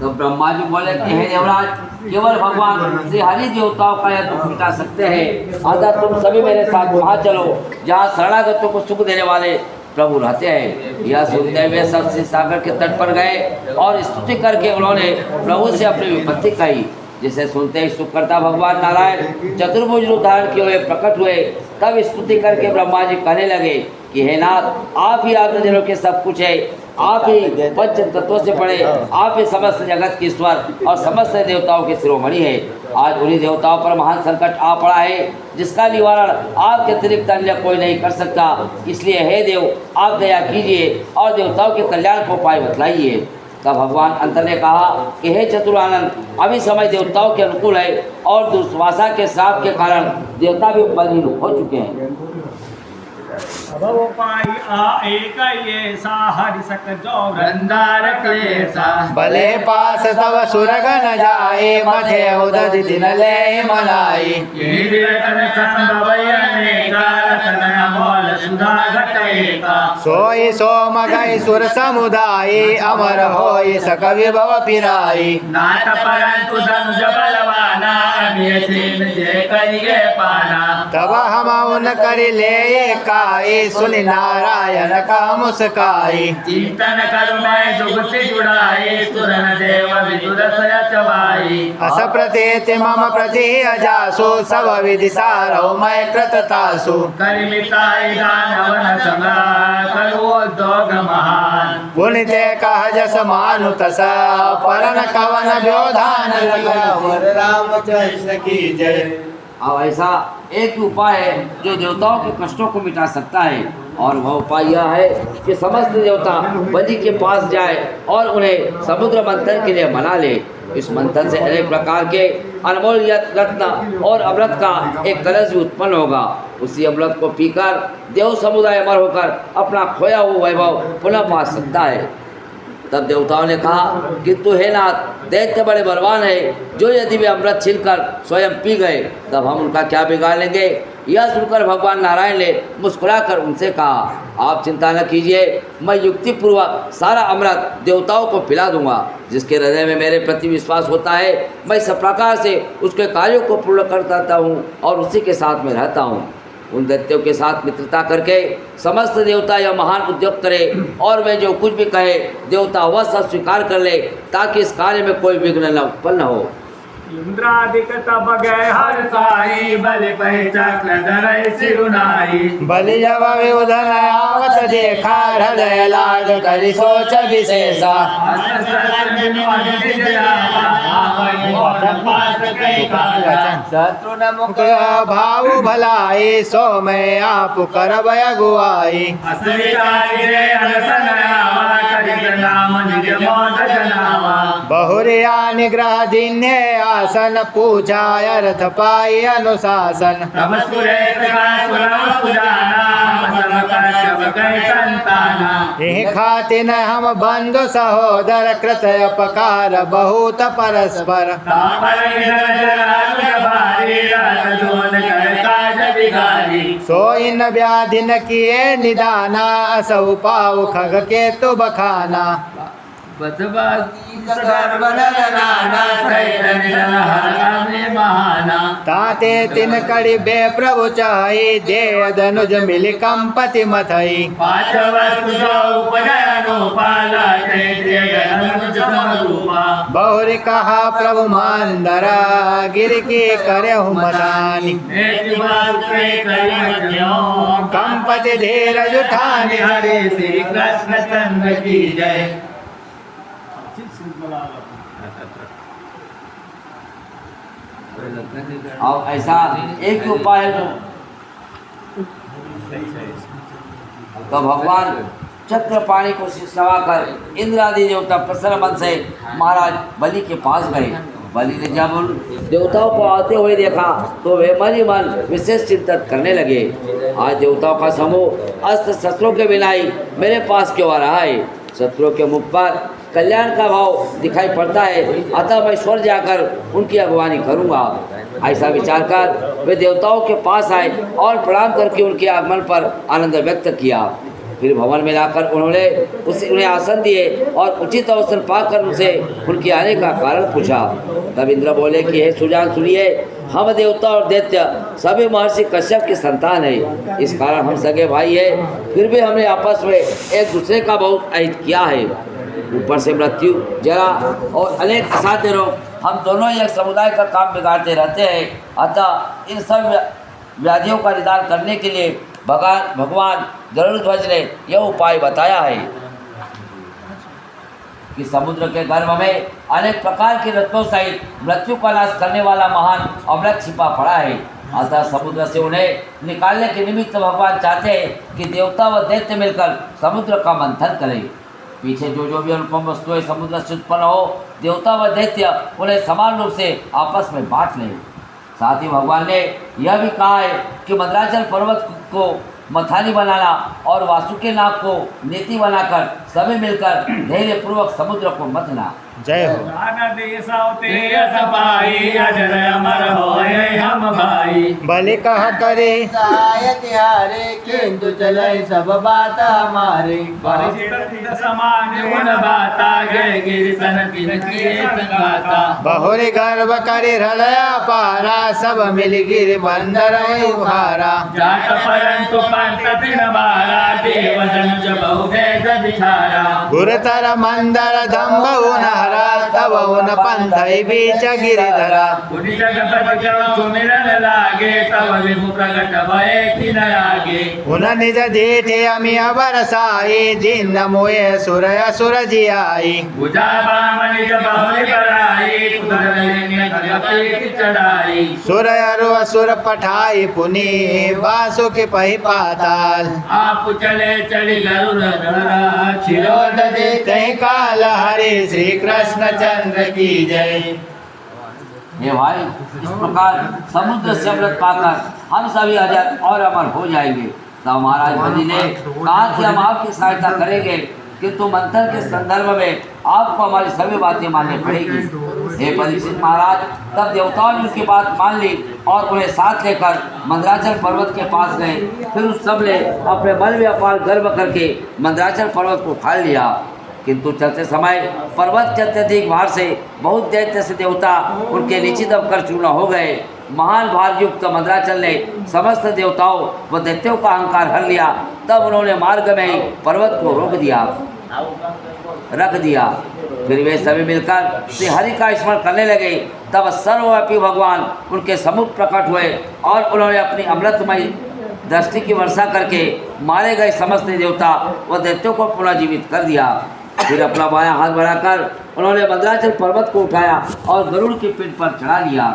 तो ब्रह्मा जी बोले कि हे देवराज, केवल भगवान श्री हरि देवताओं का यह दुख मिटा सकते हैं। अतः तुम सभी मेरे साथ वहाँ चलो जहाँ शरणागतों को सुख देने वाले प्रभु रहते हैं। यह सुनते हुए सब श्री सागर के तट पर गए और स्तुति करके उन्होंने प्रभु से अपनी विपत्ति कही। जिसे सुनते ही सुखकर्ता भगवान नारायण चतुर्भुज रूप धारण किए हुए प्रकट हुए। तब स्तुति करके ब्रह्मा जी कहने लगे कि हे नाथ, आप ही आत्मजनों के सब कुछ है, आप ही पंच तत्वों से पड़े, आप ही समस्त जगत की ईश्वर और समस्त देवताओं के शिरोमणि है। आज उन्हीं देवताओं पर महान संकट आ पड़ा है जिसका निवारण आपके अतिरिक्त अन्य कोई नहीं कर सकता। इसलिए हे देव, आप दया कीजिए और देवताओं के कल्याण को उपाय बतलाइए। तब भगवान अंतर ने कहा कि हे चतुरानंद, अभी समय देवताओं के अनुकूल है और दुर्वासा के श्राप के कारण देवता भी बलहीन हो चुके हैं। भले पास तब सुरगन जाए मथे उदध दिन ले मनाई। सोई सोम गई सुर समुदाय अमर होई सकवि भव पिराई। नाथ परंतु धनुज बलवाना जय करिए पाना। तब हम उन कर ले काई सुनि नारायण का मुस्काई। चिंतन करु मैं जुगति जुड़ाई सुरन देव विदुर सय चबाई। अस प्रतीति मम प्रति अजासु सब विधि सारो मैं कृततासु। करिमिताई दानवन संगा करो उद्योग महान। पुनिते कह जस मानु तसा परन कवन व्यवधान वर रामचंद्र की जय। अब ऐसा एक ही उपाय है जो देवताओं के कष्टों को मिटा सकता है, और वह उपाय यह है कि समस्त देवता बलि के पास जाए और उन्हें समुद्र मंथन के लिए मना ले। इस मंथन से अनेक प्रकार के अनमोल रत्न और अमृत का एक कलश भी उत्पन्न होगा। उसी अमृत को पीकर देव समुदाय अमर होकर अपना खोया हुआ वैभव पुनः पा सकता है। तब देवताओं ने कहा कि तू हे नाथ, दैत्य बड़े बलवान है, जो यदि वे अमृत छीनकर स्वयं पी गए तब हम उनका क्या बिगाड़ लेंगे। यह सुनकर भगवान नारायण ने मुस्कुराकर उनसे कहा, आप चिंता न कीजिए, मैं युक्तिपूर्वक सारा अमृत देवताओं को पिला दूंगा। जिसके हृदय में मेरे प्रति विश्वास होता है, मैं सब प्रकार से उसके कार्यों को पूर्ण करता हूँ और उसी के साथ में रहता हूँ। उन दैत्यों के साथ मित्रता करके समस्त देवता यह महान उद्योग करे और वे जो कुछ भी कहे देवता वह सब स्वीकार कर ले, ताकि इस कार्य में कोई विघ्न न उत्पन्न हो। इंद्रादिक तब गए हर साई, बलि पै चक्र धरय सिरुनाई। बलि जब विउधन आवत देखा, हृदय लाग करि सोच विशेषा। शत्रु न मुख भाव भलाई, सो मैं आप करब अगुआई। बहुरिया निग्रह जिन्हे आसन, पूजा अर्थ पाई अनुशासन। यही खातिन हम बंधु सहोदर, कृत अपकार बहुत परस्पर। सो इन व्याधि न किए निदाना, असौ पाऊ खग के तु बखाना। ताते तिन कड़ी बे प्रभु चाही, दे धनुज मिली कंपति मथई। बहुरी कहा प्रभु मांदरा, गिर की करे मदानी। कंपति धीरज उठानी, हरे श्री कृष्ण चंद्र की जय। और ऐसा एक ही उपाय है तो भगवान चक्रपाणी को शिष्टवा कर इंद्र आदि देवता प्रसन्न मन से महाराज बलि के पास गए। बलि ने जब उन देवताओं को आते हुए देखा तो वे मन ही मन विशेष चिंतन करने लगे। आज देवताओं का समूह अस्त्र शस्त्रों के बिना ही मेरे पास क्यों आ रहा है? शत्रुओं के मुख पर कल्याण का भाव दिखाई पड़ता है, अतः मैं स्वर्ग जाकर उनकी अगवानी करूंगा। ऐसा विचार कर वे देवताओं के पास आए और प्रणाम करके उनके आगमन पर आनंद व्यक्त किया। फिर भवन में लाकर उन्हें आसन दिए और उचित अवसर पाकर उनसे उनके आने का कारण पूछा। तब इंद्र बोले कि हे सुजान सुनिए, हम देवता और दैत्य सभी महर्षि कश्यप की संतान है, इस कारण हम सगे भाई है। फिर भी हमने आपस में एक दूसरे का बहुत अहित किया है। ऊपर से मृत्यु, जरा और अनेक असाध्य रोग, हम दोनों एक समुदाय का काम बिगाड़ते रहते हैं। अतः इन सब व्याधियों का निदान करने के लिए भगवान गरुड़ध्वज ने यह उपाय बताया है कि समुद्र के गर्भ में अनेक प्रकार के रत्नों सहित मृत्यु का नाश करने वाला महान अमृत छिपा पड़ा है। अतः समुद्र से उन्हें निकालने के निमित्त भगवान चाहते हैं कि देवता व दैत्य मिलकर समुद्र का मंथन करें। पीछे जो भी अनुपम वस्तुएं समुद्र से उत्पन्न हो, देवता व दैत्य उन्हें समान रूप से आपस में बांट लें। साथ ही भगवान ने यह भी कहा है कि मंदराचल पर्वत को मथानी बनाना और वासुकी नाग को नीति बनाकर सभी मिलकर धैर्य पूर्वक समुद्र को मथना। जय हो। बलि कह करे तिहारे, किंतु चले सब बात हमारे। बहुरी गर्भ करे हृदय पारा, सब मिल गिर बंदर उहारा। गुरुतर मंदर दम्भ उनहरा, तब उन पंथई बीच गिरिधरा। उन निज जेठे अमी बरसाई, दिन मोए सुर असुर जियाई। सुर अरु असुर पठाई पुनि, बासु के पही पाताल। आप चले चली तही काल, हरे श्री कृष्ण चंद्र की जय। हे भाई, इस प्रकार समुद्र से अमृत पाकर हम सभी अजर और अमर हो जाएंगे। तब महाराज बलि ने कहा कि हम आपकी सहायता करेंगे। किंतु मंथन के संदर्भ में आपको हमारी सभी बातें माननी पड़ेगी। हे परीक्षित महाराज, तब देवताओं ने उनकी बात मान ली और उन्हें साथ लेकर मंदराचल पर्वत के पास गए। फिर उस सब ने अपने मन में अपार गर्व करके मंदराचल पर्वत को उठा लिया। किंतु चलते समय पर्वत के अत्यधिक भार से बहुत दैत्य से देवता उनके नीचे दबकर चूर्ण हो गए। महान भार युक्त मंदराचल ने समस्त देवताओं व दैत्यों का अहंकार हर लिया। तब उन्होंने मार्ग में ही पर्वत को रख दिया। फिर वे सभी मिलकर श्री हरि का स्मरण करने लगे। तब सर्वव्यापी भगवान उनके सम्मुख प्रकट हुए और उन्होंने अपनी अमृतमय दृष्टि की वर्षा करके मारे गए समस्त देवता व दैत्यों को पुनः जीवित कर दिया। फिर अपना बायां हाथ बढ़ाकर उन्होंने मंदराचल पर्वत को उठाया और गरुड़ की पीठ पर चढ़ा लिया।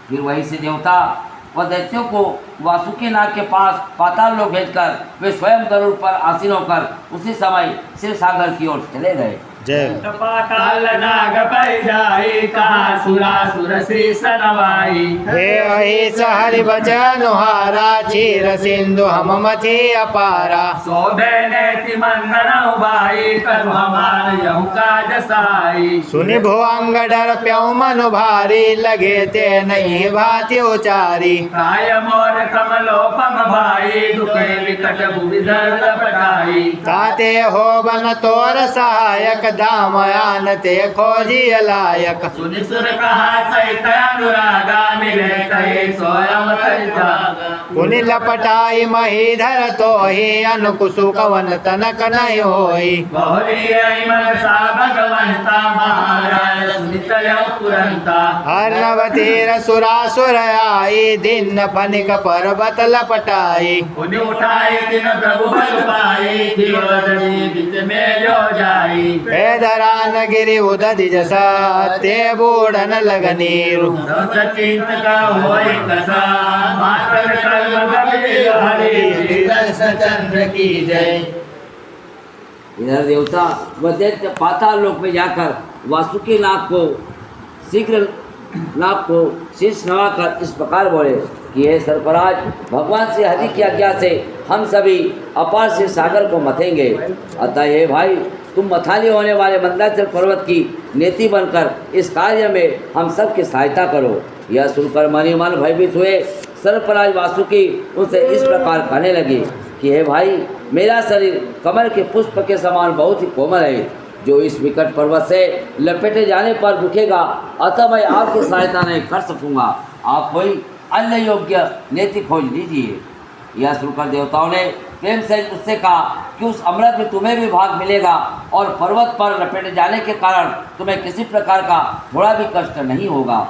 फिर वहीं से देवता व दैत्यों को वासुकी नाग के पास पाताल लोक भेजकर वे स्वयं गरुड़ पर आसीन होकर उसी समय शिव सागर की ओर चले गए। जय पाताल नाग पै जाई, कहा सुरासुर शीस नवाई। हे अहिस हरि बचन हारा, चीर सिंधु हम मथि अपारा। शोभे नेति मंदन उबाई, करु हमार यहु काज साई। सुनि भुअंग डर प्यऊ मनु भारी, लगे ते नहीं भाति उचारी। काय मोर कमलोपम भाई, दुखे विकट भुवि दर्द पटाई। ताते हो बन तोर सहायक, दामयान ते खोजी लायक। सुनि सुर कहा सहित अनुरागा, मिले तय स्वयं तय जागा। पुनि लपटाई महीधर तोहि, अनुकुसु कवन तनक नहीं होई। बहुरी मनसा भगवंता, महाराज सुनित तुरंता। हरवतीर सुरासुर आई, दिन फनिक पर्वत लपटाई। पुनि उठाई तिन प्रभु बल पाई, दियोदरी बीच में जो जाई। वेदरान गिरि उदधि जसा, ते बूढ़न लगनीरु। चिंत का होई कसा, मातर कर्म कबीर हरि। श्री कृष्ण चंद्र की जय। इधर देवता व दैत्य पाताल लोक में जाकर वासुकी नाग को शीश नवाकर इस प्रकार बोले कि हे सर्पराज, भगवान श्री हरि की आज्ञा से हम सभी अपार से सागर को मथेंगे। अतः हे भाई, तुम मथाली होने वाले मंदराचल पर्वत की नेति बनकर इस कार्य में हम सब की सहायता करो। यह सुनकर मनी मन भयभीत हुए सर्पराज वासुकी उनसे इस प्रकार कहने लगे कि हे भाई, मेरा शरीर कमल के पुष्प के समान बहुत ही कोमल है, जो इस विकट पर्वत से लपेटे जाने पर दुखेगा। अतः मैं आपकी सहायता नहीं कर सकूँगा। आप कोई अन्य योग्य नेति खोज लीजिए। यह सुनकर देवताओं ने प्रेम से उससे कहा कि उस अमृत में तुम्हें भी भाग मिलेगा और पर्वत पर लपेटे जाने के कारण तुम्हें किसी प्रकार का थोड़ा भी कष्ट नहीं होगा।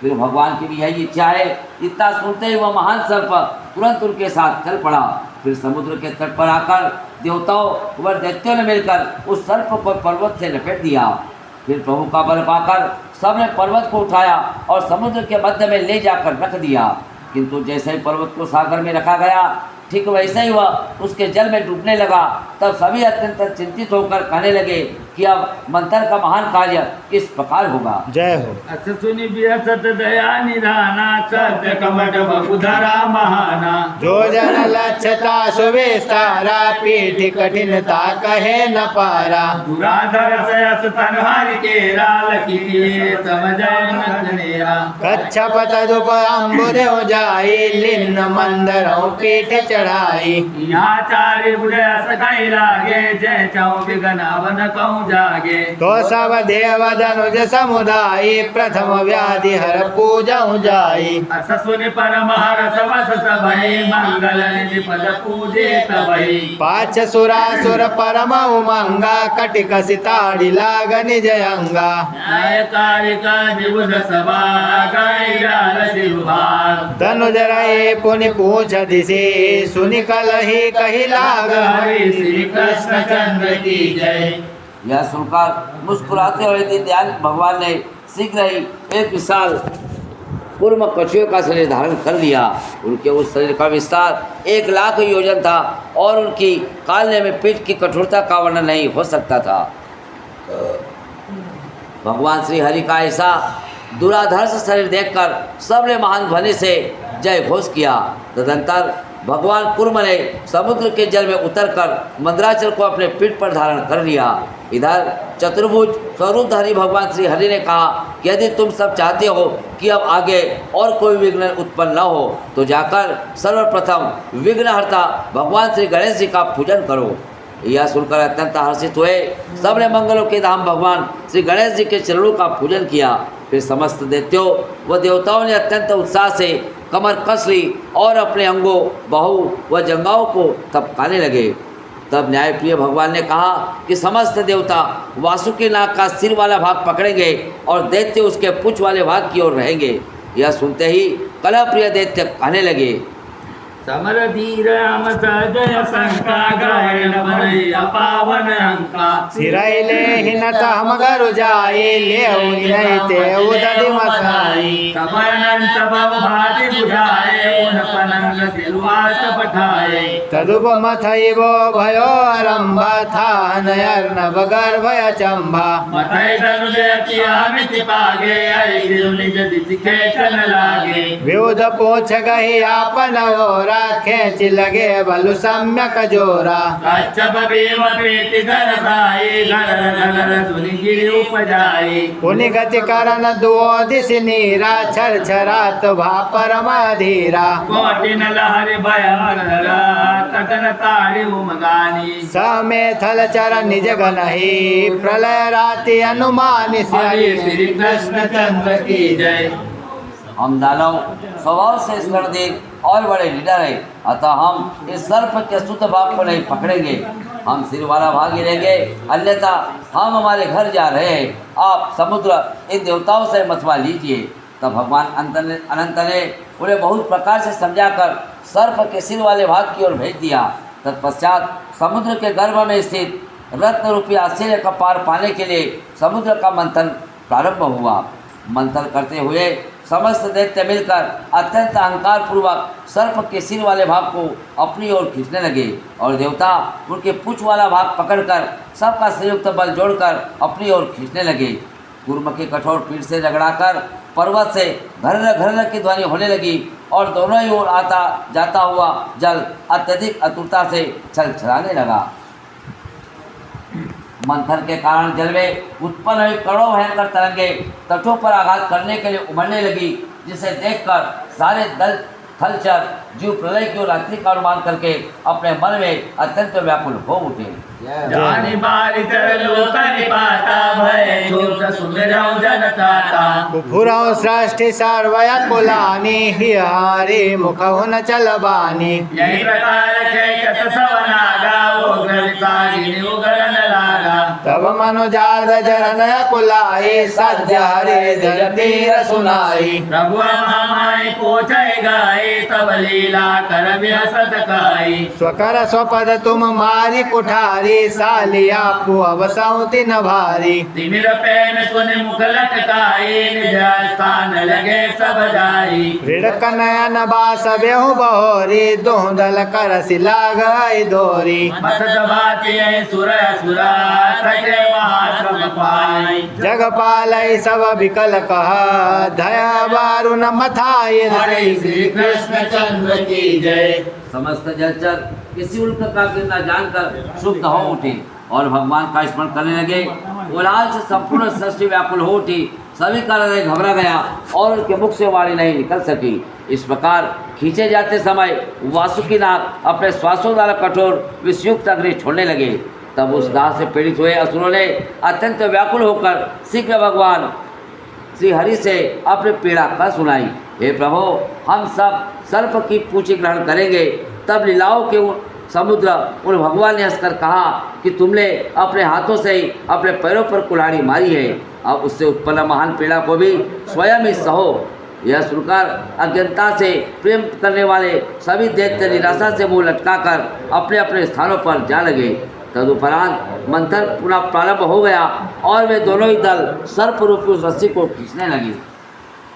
फिर भगवान की भी यही इच्छा है। इतना सुनते ही वह महान सर्प तुरंत उनके साथ चल पड़ा। फिर समुद्र के तट पर आकर देवताओं व दैत्यों ने मिलकर उस सर्प को पर्वत से लपेट दिया। फिर प्रभु का बल पाकर सबने पर्वत को उठाया और समुद्र के मध्य में ले जाकर रख दिया। किंतु जैसे ही पर्वत को सागर में रखा गया, ठीक वैसे ही वह उसके जल में डूबने लगा। तब सभी अत्यंत चिंतित होकर कहने लगे कि अब मंथन का महान कार्य किस प्रकार होगा। जय हो। अस सुनि बिहसत दया निधाना, सत्य कमट बहुधरा महाना। जो जन लक्षता सुविस्तारा, पीठ कठिनता कहे न पारा। दुराधर से अस तनहारि केरा, लकीरिए समझै न जनेरा। कच्छप तदुप अम्बुदेव जाई, लिन्न मंदरौ पीठ चढ़ाई। यहाँ चारि बुझ अस कहीं लागे, जय चौ बिगनावन कहूँ जागे। तो सब देव धनुज समुदाय, प्रथम व्याधि हर पूजऊ जाई। अस सुनि परम हरस बस सबहि, मंगल निधि पद पूजे तबहि। पाछ सुरासुर परम उमंगा, कटिक सिताड़ी लाग निज अंगा। न्याय कारिका विबुध सभा, गाय जाल शिवभाग। धनुज रहे पुनि पूछ दिशे, सुनि कलहि कहि लाग हरि। श्री कृष्ण चंद्र की जय। यह सुनकर मुस्कुराते हुए दीनदयाल भगवान ने शीघ्र ही एक विशाल पूर्व कछुए का शरीर धारण कर लिया। उनके उस शरीर का विस्तार 1,00,000 योजन था और उनकी कालने में पीठ की कठोरता का वर्णन नहीं हो सकता था। भगवान श्री हरि का ऐसा दुराधर्ष शरीर देखकर सबने महान ध्वनि से जय घोष किया। तदंतर भगवान कुर्म ने समुद्र के जल में उतरकर मंदराचल को अपने पीठ पर धारण कर लिया। इधर चतुर्भुज स्वरूपधारी भगवान श्री हरि ने कहा कि यदि तुम सब चाहते हो कि अब आगे और कोई विघ्न उत्पन्न न हो तो जाकर सर्वप्रथम विघ्नहर्ता भगवान श्री गणेश जी का पूजन करो। यह सुनकर अत्यंत हर्षित हुए सबने मंगलों के धाम भगवान श्री गणेश जी के चरणों का पूजन किया। फिर समस्त दैत्यों व देवताओं ने अत्यंत उत्साह से कमर कस ली और अपने अंगों, बाहु व जंघाओं को थपकाने लगे। तब न्यायप्रिय भगवान ने कहा कि समस्त देवता वासुकी नाग का सिर वाला भाग पकड़ेंगे और दैत्य उसके पुछ वाले भाग की ओर रहेंगे। यह सुनते ही कलाप्रिय दैत्य कहने लगे, समर धीर राम जय शंका गायन भरैया पावन अंका सिराइले हिनत हम गरु जाई लेउ नहीं ते उदधि मसाई तबनंत भव भाति बुझाए उन पनंग सिलवास पठाए तदुप मथैबो भयो आरंभ था नयर्नभ गर्भय चंभा मथै धनु देतिया मिति पागे आई सिरु निज दिखे चन लागे विउध पोछ गही आपन ओरा खेच लगे बलु सम्यक जोरा कच्छप भीम प्रीति घर भाई घर घर सुनि गिरि उपजाई पुनि गति करन दुओ दिश नीरा छर छरात भा परमाधीरा कोटिन लहरि भयहरा तटन तारि उमगानी समे थल चर निज गनहि प्रलय राति अनुमान हरि श्री कृष्ण चंद्र की जय। हम दानव स्वभाव से स्वर्णदेव और बड़े निडर हैं, अतः हम इस सर्प के शुद्ध भाग को नहीं पकड़ेंगे। हम सिर वाला भाग ही लेंगे, अन्यथा हम हमारे घर जा रहे हैं। आप समुद्र इन देवताओं से मथवा लीजिए। तब भगवान अनंत ने उन्हें बहुत प्रकार से समझाकर सर्प के सिर वाले भाग की ओर भेज दिया। तत्पश्चात समुद्र के गर्भ में स्थित रत्न रूपी आश्चर्य का पार पाने के लिए समुद्र का मंथन प्रारंभ हुआ। मंथन करते हुए समस्त दैत्य मिलकर अत्यंत अहंकार पूर्वक सर्प के सिर वाले भाग को अपनी ओर खींचने लगे और देवता उनके पूंछ वाला भाग पकड़कर सबका संयुक्त बल जोड़कर अपनी ओर खींचने लगे। कूर्म के कठोर पीठ से रगड़ाकर पर्वत से घर्र घर्र की ध्वनि होने लगी और दोनों ही ओर आता जाता हुआ जल अत्यधिक आतुरता से छलछलाने लगा। मंथन के कारण जल में उत्पन्न हुई करोड़ों भयंकर तरंगे तटों पर आघात करने के लिए उमड़ने लगी, जिसे देखकर सारे दल थलचर जीव प्रलय की ओर रात्रि का अनुमान करके अपने मन में अत्यंत व्याकुल हो उठे। जानि बारि कर लोक निपाता भय छूट सुंदरौ जन ताता कुफुरौ सृष्टि सर्वया कुलानि हिहारी मुखौ न चलबानी यही प्रकार खेचत सवनागा उग्र विसागिनि उग्रन लागा तब मनुजार्द जरन कुलाई सद्य हरे जय तीर सुनाई प्रभु महामाई पोछै गाय तब लीला कर बिहसत काई स्वकर स्वपद तुम मारी कुठारी सालिया पुअव सौति न भारी तिमिर पैन सुनि मुख लटकाई निज स्थान लगे सब जाई ऋड़क नयन बास बेहु बहोरी दोहदल करसि लागई दोरी मथत भाति सुर असुरा थके महाश्रम पाई जग पालई सब विकल कह दया वारुन मथाई हरि श्री कृष्ण चंद्र की जय। समस्त जलचर किसी उल्क का गिरना जानकर क्षुब्ध हो उठे और भगवान का स्मरण करने लगे। कोलाहल से संपूर्ण सृष्टि व्याकुल हो उठी। सभी का हृदय घबरा गया और उनके मुख से वाणी नहीं निकल सकी। इस प्रकार खींचे जाते समय वासुकी नाग अपने श्वासों द्वारा कठोर विषयुक्त अग्नि छोड़ने लगे। तब उस दाह से पीड़ित हुए असुरों ने अत्यंत व्याकुल होकर शीघ्र भगवान श्री हरि से अपनी पीड़ा का सुनाई। हे प्रभु, हम सब सर्प की पूंछ ग्रहण करेंगे। तब लीलाओं के समुद्र उन भगवान ने हंसकर कहा कि तुमने अपने हाथों से ही अपने पैरों पर कुल्हाड़ी मारी है, अब उससे उत्पन्न महान पीड़ा को भी स्वयं ही सहो। यह सुनकर अज्ञानता से प्रेम करने वाले सभी दैत्य निराशा से मुंह लटकाकर अपने अपने स्थानों पर जा लगे। तदुपरांत मंथन पुनः प्रारंभ हो गया और वे दोनों ही दल सर्प रूपी उस रस्सी को खींचने लगे।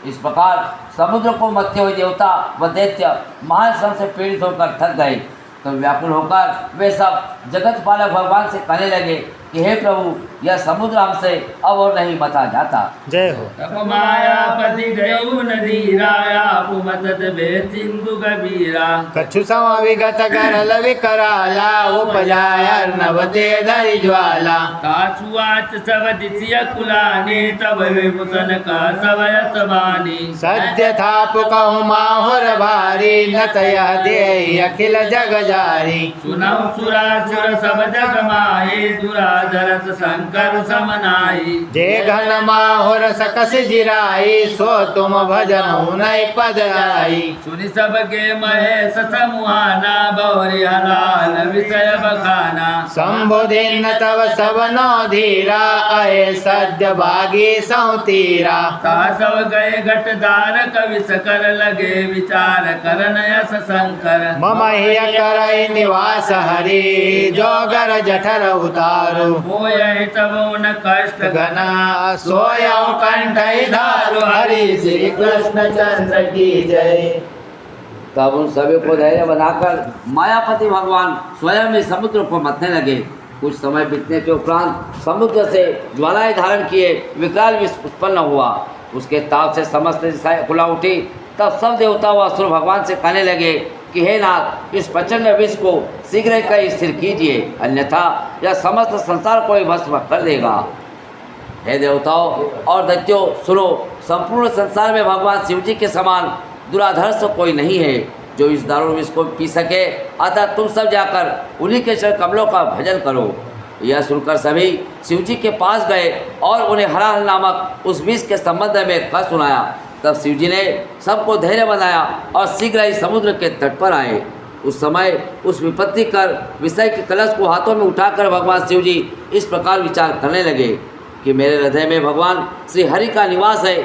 इस प्रकार समुद्र को मथते हुए देवता व दैत्य महान श्रम से पीड़ित होकर थक गए। तो व्याकुल होकर वे सब जगत पालक भगवान से कहने लगे कि हे प्रभु यह समुद्र हमसे अब और नहीं बता जाता। जय हो। तप मायापति गयु नदी राया पुमतत बे सिंधु कबीरा। कछु सम विगत करल विकराला उपजाय अर्णवते धरि ज्वाला। काछुआच सब दिसिय कुलानी तब विभूषण का सब यश बानी। सत्य थाप कहूँ माहुर भारी नत यह देहि अखिल जग जारी। सुनौ सुरासुर सब जग माही दुराधरस शंकर समनाई। जे घन माहुर सकस जिराई सो तुम भजन नहीं पद आई। सुनि सबके महेश समुहाना बौरि हलाल विषय बखाना। संबुधिन तब सब नो धीरा अये सद्य भागी सौतीरा। ता सब गए घटदार कवि कर लगे विचार करन यश शंकर। मम हिय करई निवास हरि जोगर जठर उतारू। होय तब उन कष्ट घना सोयऊ कंठ धारु हरि श्री कृष्ण चंद्र की जय। तब उन सभी को धैर्य बनाकर मायापति भगवान स्वयं ही समुद्र को मथने लगे। कुछ समय बीतने के उपरांत समुद्र से ज्वालाएं धारण किए विकराल विष उत्पन्न हुआ। उसके ताप से समस्त दिशाएं खुला उठी। तब सब देवता व असुर भगवान से कहने लगे कि हे नाथ, इस प्रचंड विष को शीघ्र ही कहीं स्थिर कीजिए, अन्यथा यह समस्त संसार को ही भस्म कर देगा। हे देवताओं और दैत्यों सुनो, संपूर्ण संसार में भगवान शिव जी के समान दुराधर्ष कोई नहीं है जो इस दारुण विष को पी सके। अतः तुम सब जाकर उन्हीं के चरण कमलों का भजन करो। यह सुनकर सभी शिव जी के पास गए और उन्हें हराहल नामक उस विष के संबंध में कह सुनाया। तब शिव जी ने सबको धैर्य बनाया और शीघ्र ही समुद्र के तट पर आए। उस समय उस विपत्ति कर विषय के कलश को हाथों में उठाकर भगवान शिव जी इस प्रकार विचार करने लगे कि मेरे हृदय में भगवान श्री हरि का निवास है।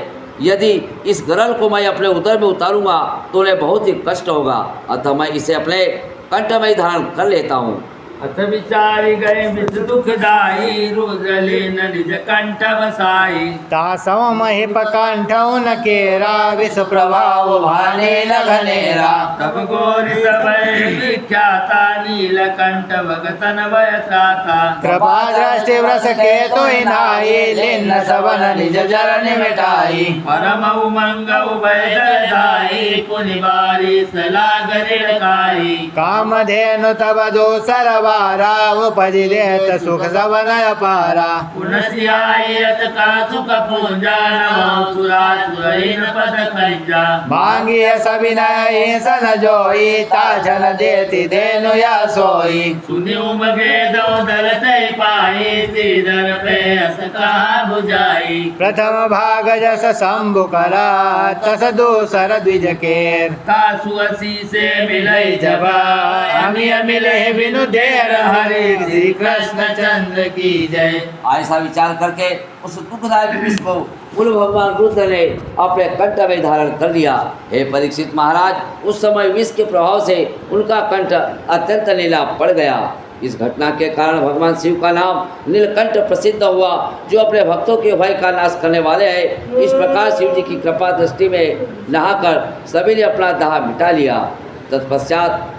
यदि इस गरल को मैं अपने उदर में उतारूंगा तो उन्हें बहुत ही कष्ट होगा, अतः मैं इसे अपने कंठ में धारण कर लेता हूँ। अथ विचारि गए विष दुखदाई रुद्र लेन निज कंठ बसाई। तासव महिप कंठ उन केरा विष प्रभाव भाने लगनेरा। तब गोरी सभय विख्याता नीलकंठ भगतन वयसाता। कृपा दृष्टि व्रस के तो नाई लिन्न सबन निज जरन मिटाई। परम उमंग उभय जलधाई पुनि बारी सलागर काई। कामधेनु तब दोसर उपजि देत सुख सब नय पारा। पुनस्यायत का सुख पूंजा नमो सुरासुरहीन पद खंजा। मांगिय सविनय सन जोई ताझन देति देनु या सोई। सुनि उमगे दो दलते पाई श्रीधर पे अस कहा बुझाई। प्रथम भाग जस शंभु करा तस दूसर द्विज केर। तासु असी से मिलई जबा अमिय मिले बिनु देर हरि श्री कृष्ण चंद्र की जय। ऐसा विचार करके उस दुखदायक विष को उन भगवान रुद्र ने अपने कंठ में धारण कर लिया। हे परीक्षित महाराज, उस समय विष के प्रभाव से उनका कंठ अत्यंत नीला पड़ गया। इस घटना के कारण भगवान शिव का नाम नीलकंठ प्रसिद्ध हुआ, जो अपने भक्तों के भय का नाश करने वाले हैं। इस प्रकार शिव जी की कृपा दृष्टि में नहाकर सभी ने अपना दाह मिटा लिया। तत्पश्चात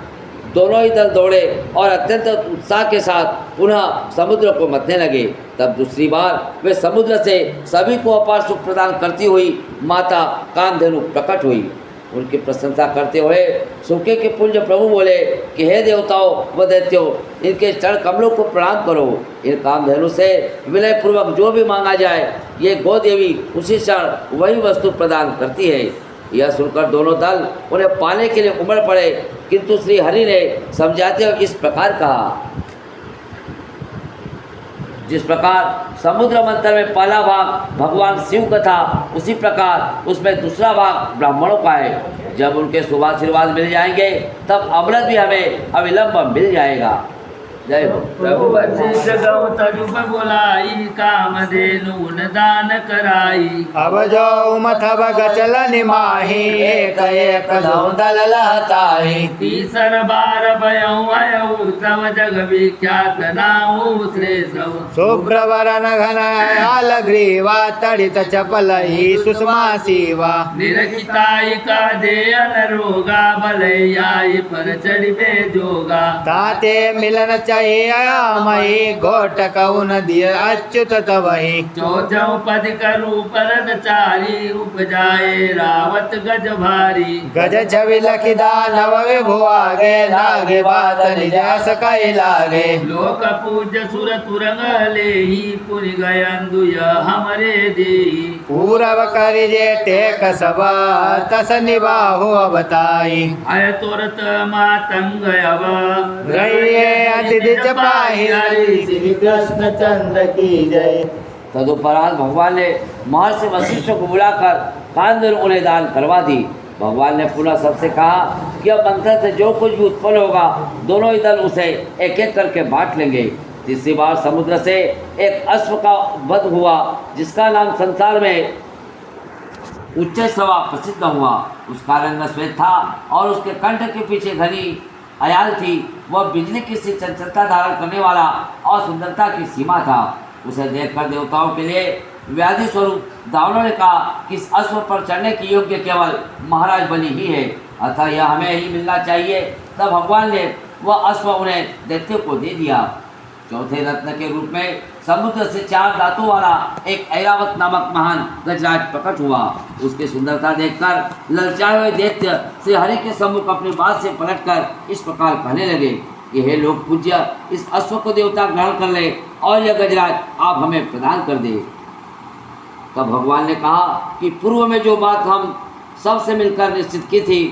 दोनों ही दल दौड़े और अत्यंत उत्साह के साथ पुनः समुद्र को मथने लगे। तब दूसरी बार वे समुद्र से सभी को अपार सुख प्रदान करती हुई माता कामधेनु प्रकट हुई। उनकी प्रशंसा करते हुए सुखे के पुंज प्रभु बोले कि हे देवताओं व दैत्यों, इनके चरण कमलों को प्रणाम करो। इन कामधेनु से विनय पूर्वक जो भी मांगा जाए, ये गोदेवी उसी क्षण वही वस्तु प्रदान करती है। यह सुनकर दोनों दल उन्हें पाने के लिए उमड़ पड़े, किंतु श्री हरि ने समझाते हुए इस प्रकार कहा। जिस प्रकार समुद्र मंथन में पहला भाग भगवान शिव का था, उसी प्रकार उसमें दूसरा भाग ब्राह्मणों का है। जब उनके शुभाशीर्वाद मिल जाएंगे तब अमृत भी हमें अविलंब मिल जाएगा। जय हो। प्रभु वशिष्ठ गौ तजुब बोलाई कामधेनु दान कराई। अब जो मथब गचल निमाही एक एक दल लहताही। तीसर बार भयऊ अयऊ तव जग विख्यात नाऊ श्रेष्ठ। शुभ्र वरन घन आल ग्रीवा तड़ित चपल ही सुषमा शिवा। निरखिताई का दे अनरोगा भलैयाई पर चढ़ जोगा। ताते मिलन चही अयामही घोट कौन दिय अच्युत तवही चौथौ पद करू परद चारी उपजाए रावत गज भारी गज छवि लखी दानव विभु आगे लागे बात निज अस कहि लागे लोक पूज्य सुर तुरंग लेही पुनि गयन दुय हमरे देही पूरब करि जे टेक सब तस निबाहु अवताई आय तुरत मातंग अव रहिए अतिथि जपाहि हरि श्री कृष्ण चंद्र की जय। तदुपरांत भगवान ने महर्षि वशिष्ठ को बुलाकर कांदर उन्हें दान करवा दी। भगवान ने पुनः सबसे कहा कि अब मंथन से जो कुछ भी उत्पन्न होगा दोनों ही दल उसे एक एक करके बांट लेंगे। तीसरी बार समुद्र से एक अश्व का वध हुआ जिसका नाम संसार में उच्च सवा प्रसिद्ध हुआ। उसका रंग श्वेत था और उसके कंठ के पीछे घनी अयाल थी। वह बिजली की सी चंचलता धारण करने वाला और सुंदरता की सीमा था। उसे देखकर देवताओं के लिए व्याधि स्वरूप दानवों ने कहा कि इस अश्व पर चढ़ने की योग्य केवल महाराज बलि ही है, अतः यह हमें ही मिलना चाहिए। तब भगवान ने वह अश्व उन्हें दैत्यों को दे दिया। चौथे रत्न के रूप में समुद्र से 4 दांतों वाला एक ऐरावत नामक महान गजराज प्रकट हुआ। उसकी सुंदरता देखकर ललचाए हुए दैत्य श्री हरि के सम्मुख अपनी बात से पलटकर इस प्रकार कहने लगे कि हे लोक पूज्य, इस अश्व को देवता ग्रहण कर ले और यह गजराज आप हमें प्रदान कर दे। तब भगवान ने कहा कि पूर्व में जो बात हम सबसे मिलकर निश्चित की थी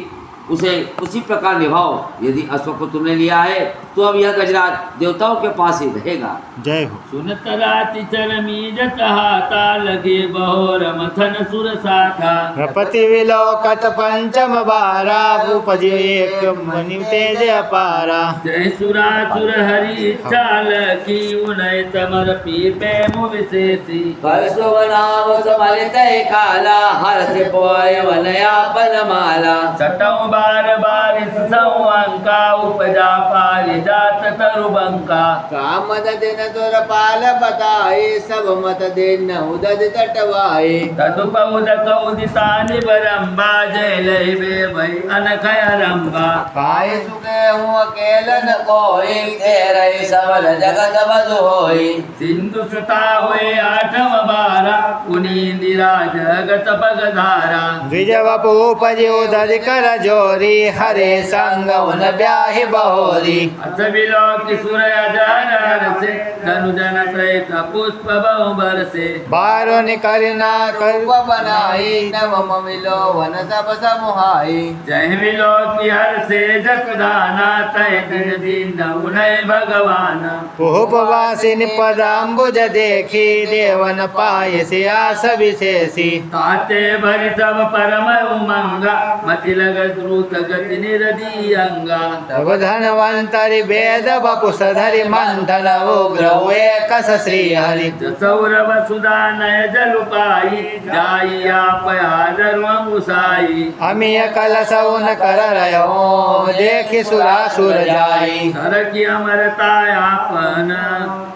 उसे उसी प्रकार निभाओ। यदि अश्व को तुमने लिया है तो अब यह गजराज देवताओं के पास ही रहेगा। जय हो। सुनत राति चरमी जत हाथा लगे बहोर मथन सुर साथा रपति विलोकत पंचम बारा उपज एक मनि तेज अपारा जय सुरासुर हरि चाल की उनय तमर पीपे मुविशेषी नाम समलित काला हर्ष पोय वनया बनमाला चटौ बार बारिश संवंका उपजा पारिजात तरुबंका कामद दिन तुर पाल बताए सब मत दिन उदद तटवाए तदुपउद कौदिता निबरंबा जय लहिबे भई अनखय रंबा पाए सुखे हूँ अकेलन कोई तेरे सबल जगत बधु होई सिंधु सुता हुए आठम बारा पुनींदिरा जगत पगधारा द्विज वपूपज उदद कर जोरी हरे संग उन ब्याहि बहोरी अथ विलोक सुर अजर से धनु जन सहित पुष्प बहुबर से बारो निकलना कर बनाई नवम मिलो वन सब समुहाई जय विलोक हर से जगदाना तय दिन दिन उनय भगवान उपवासिनी पदाम्बुज देखी देवन पाय से आस विशेषी ताते भरि सब परम उमंगा मति लग द्रुत गति निरदी अंगा तब धनवंतरि वेद बपु सधरि मंथन उग्र एकस श्री हरि सौरभ सुधा नय जलुपाई जाई आप आदर मुसाई अमिय कलश उन कर रहो देखि सुरासुर जाई हर की अमरता आपन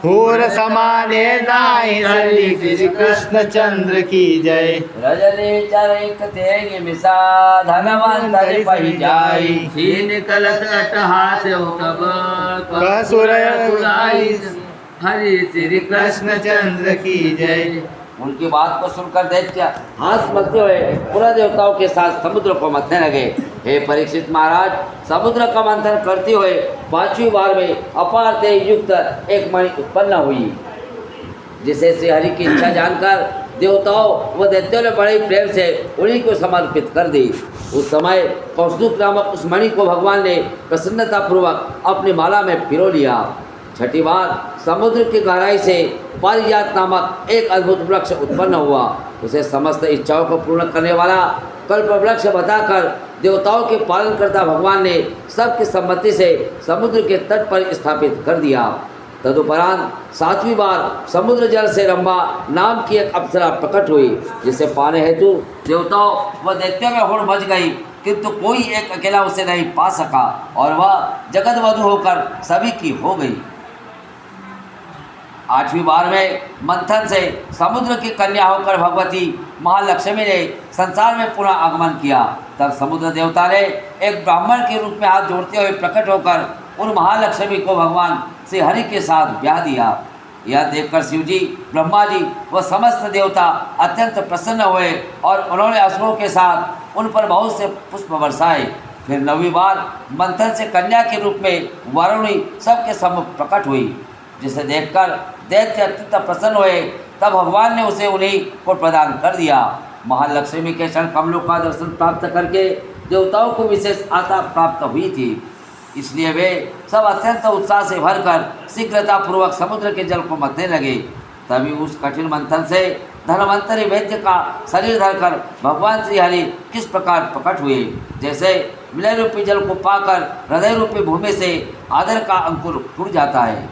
पूर समाने नाहि हरि श्री कृष्ण चंद्र की जय। रजनी चरिक तेगी मिसा धनवंतरि पहि जाई छीन कलश अट्टहास तब कसुर कुलाई हरि श्री कृष्ण चंद्र की जय। उनकी बात को सुनकर दैत्य हाथ मलते हुए पुनः देवताओं के साथ समुद्र को मथने लगे। हे परीक्षित महाराज, समुद्र का मंथन करते हुए 5वीं बार में अपार तेज युक्त एक मणि उत्पन्न हुई, जिसे श्री हरि की इच्छा जानकर देवताओं व दैत्यों ने बड़े प्रेम से उन्हीं को समर्पित कर दी। उस समय कौस्तुभ नामक उस मणि को भगवान ने प्रसन्नतापूर्वक अपनी माला में पिरो लिया। छठी बार समुद्र की गहराई से पारिजात नामक एक अद्भुत वृक्ष उत्पन्न हुआ। उसे समस्त इच्छाओं को पूर्ण करने वाला कल्प वृक्ष बताकर देवताओं के पालनकर्ता भगवान ने सबकी सम्मति से समुद्र के तट पर स्थापित कर दिया। तदुपरांत 7वीं बार समुद्र जल से रंभा नाम की एक अप्सरा प्रकट हुई, जिसे पाने हेतु देवताओं व दैत्यों में होड़ मच गई, किंतु कोई एक अकेला उसे नहीं पा सका और वह जगत वधु होकर सभी की हो गई। 8वीं बार में मंथन से समुद्र की कन्या होकर भगवती महालक्ष्मी ने संसार में पुनः आगमन किया। तब समुद्र देवता ने एक ब्राह्मण के रूप में हाथ जोड़ते हुए प्रकट होकर उन महालक्ष्मी को भगवान श्री हरि के साथ ब्याह दिया। यह देखकर शिव जी, ब्रह्मा जी व समस्त देवता अत्यंत प्रसन्न हुए और उन्होंने असुरों के साथ उन पर बहुत से पुष्प बरसाए। फिर 9वीं बार मंथन से कन्या के रूप में वारुणी सबके सम्मुख प्रकट हुई, जिसे देखकर दैत्य अत्यंत प्रसन्न हुए। तब भगवान ने उसे उन्हीं को प्रदान कर दिया। महालक्ष्मी के चरण कमलों का दर्शन प्राप्त करके देवताओं को विशेष आशा प्राप्त हुई थी, इसलिए वे सब अत्यंत उत्साह से भरकर शीघ्रतापूर्वक समुद्र के जल को मथने लगे। तभी उस कठिन मंथन से धनवंतरी वैद्य का शरीर धरकर भगवान श्री हरि किस प्रकार प्रकट हुए, जैसे विलय रूपी जल को पाकर हृदय रूपी भूमि से आदर का अंकुर फूट जाता है।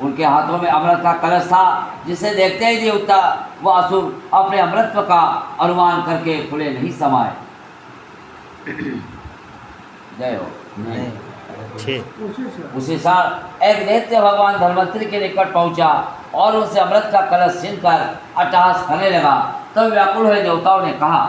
उनके हाथों में अमृत का कलश था, जिसे देखते ही देवता व असुर अपने अमृतत्व का अनुमान करके खुले नहीं समाये। जय हो। उसी साल एक दैत्य भगवान धन्वंतरी के निकट पहुंचा और उनसे अमृत का कलश छीनकर अट्टहास करने लगा। तब व्याकुल हुए देवताओं ने कहा,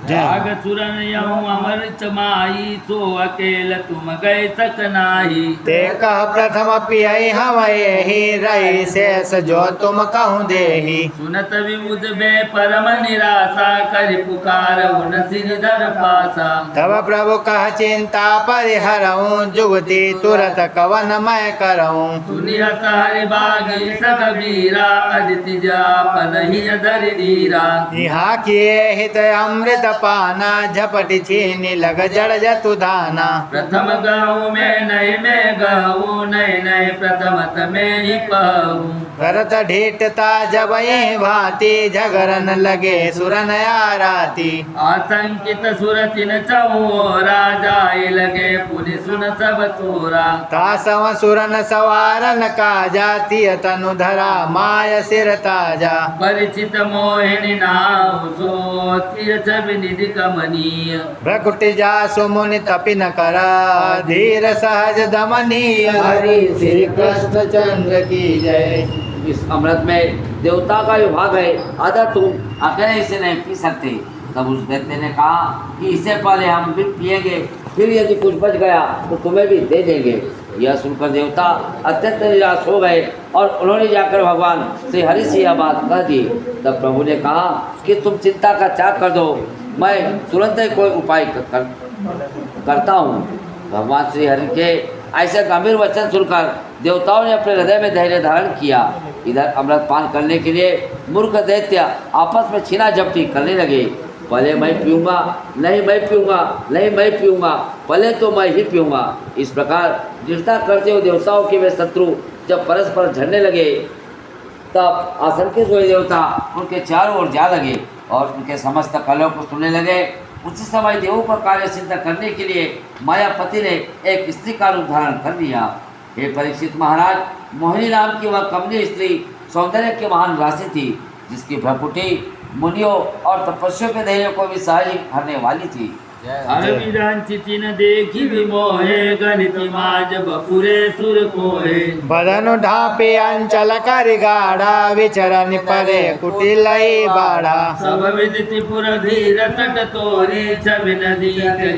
जाग सुरन यऊ अमृत माई, सो अकेल तुम गए सक नाही। ते कह प्रथम पियई हम यही, रही शेष जो तुम कहूँ देही। सुनत विमुद बे परम निराशा, कर पुकार उन सिरधर पासा। तब प्रभु कह चिंता परिहरऊँ, जुगति तुरत कवन मैं करऊँ। सुनियत हरि बागी सगबीरा, अदिति जापन ही अधर धीरा। यहाँ किए हित अमृत पाना, झपटी छीनी लग जड़ जतु दाना। प्रथम गहूँ में नहीं मैं गहूँ, नहीं नहीं प्रथमत में ही पहूँ। करत ढीठता जब ये भांति, झगरन लगे सुरन आराती। आतंकित सुरतिन चौरा, जाए लगे पुनि सुन सब तोरा। तासव सुरन सवारन काजा, तिय तनु धरा माय सिर ताजा। परिचित मोहिनी नाव सो, तीर्थ निधि कमनीय। प्रकुट जासु मुनि तपिन करा, धीर सहज दमनीय। हरि श्री कृष्ण चंद्र की जय। इस अमृत में देवता का विभाग है, अतः तुम अकेले इसे नहीं पी सकते। तब उस दैत्य ने कहा कि इससे पहले हम भी पिएंगे, फिर यदि कुछ बच गया तो तुम्हें भी दे देंगे। यह सुनकर देवता अत्यंत निराश हो गए और उन्होंने जाकर भगवान श्री हरि से यह बात कह दी। तब प्रभु ने कहा कि तुम चिंता का त्याग कर दो, मैं तुरंत ही कोई उपाय करता हूँ। भगवान श्री हरि के ऐसे गंभीर वचन सुनकर देवताओं ने अपने हृदय में धैर्य धारण किया। इधर अमृत पान करने के लिए मूर्ख दैत्य आपस में छीना झपटी करने लगे। पहले मैं पीऊँगा, नहीं मैं पीऊँगा, नहीं मैं पीऊँगा, पहले तो मैं ही पीऊँगा। इस प्रकार दृढ़ता करते हुए देवताओं के वे शत्रु जब परस्पर झड़ने लगे, तब आशंकित हुए देवता उनके चारों ओर जा लगे और उनके समस्त कलहों को सुनने लगे। उसी समय देवों का कार्य सिद्ध करने के लिए मायापति ने एक स्त्री का रूप धारण कर लिया। हे परीक्षित महाराज, मोहिनी नाम की वह कमली स्त्री सौंदर्य की महान राशि थी, जिसकी भ्रकुटी मुनियों और तपस्वियों के धैर्य को भी सहज करने वाली थी। चितिन देखी विमोहे, गणिति माज बपुरे सुर कोहे। बदनु ढापे अंचल कर गाढ़ा, विचरण परे कुटिलई बाढ़ा। सब विदिति पुर धीर तट तोरी, छवि नदी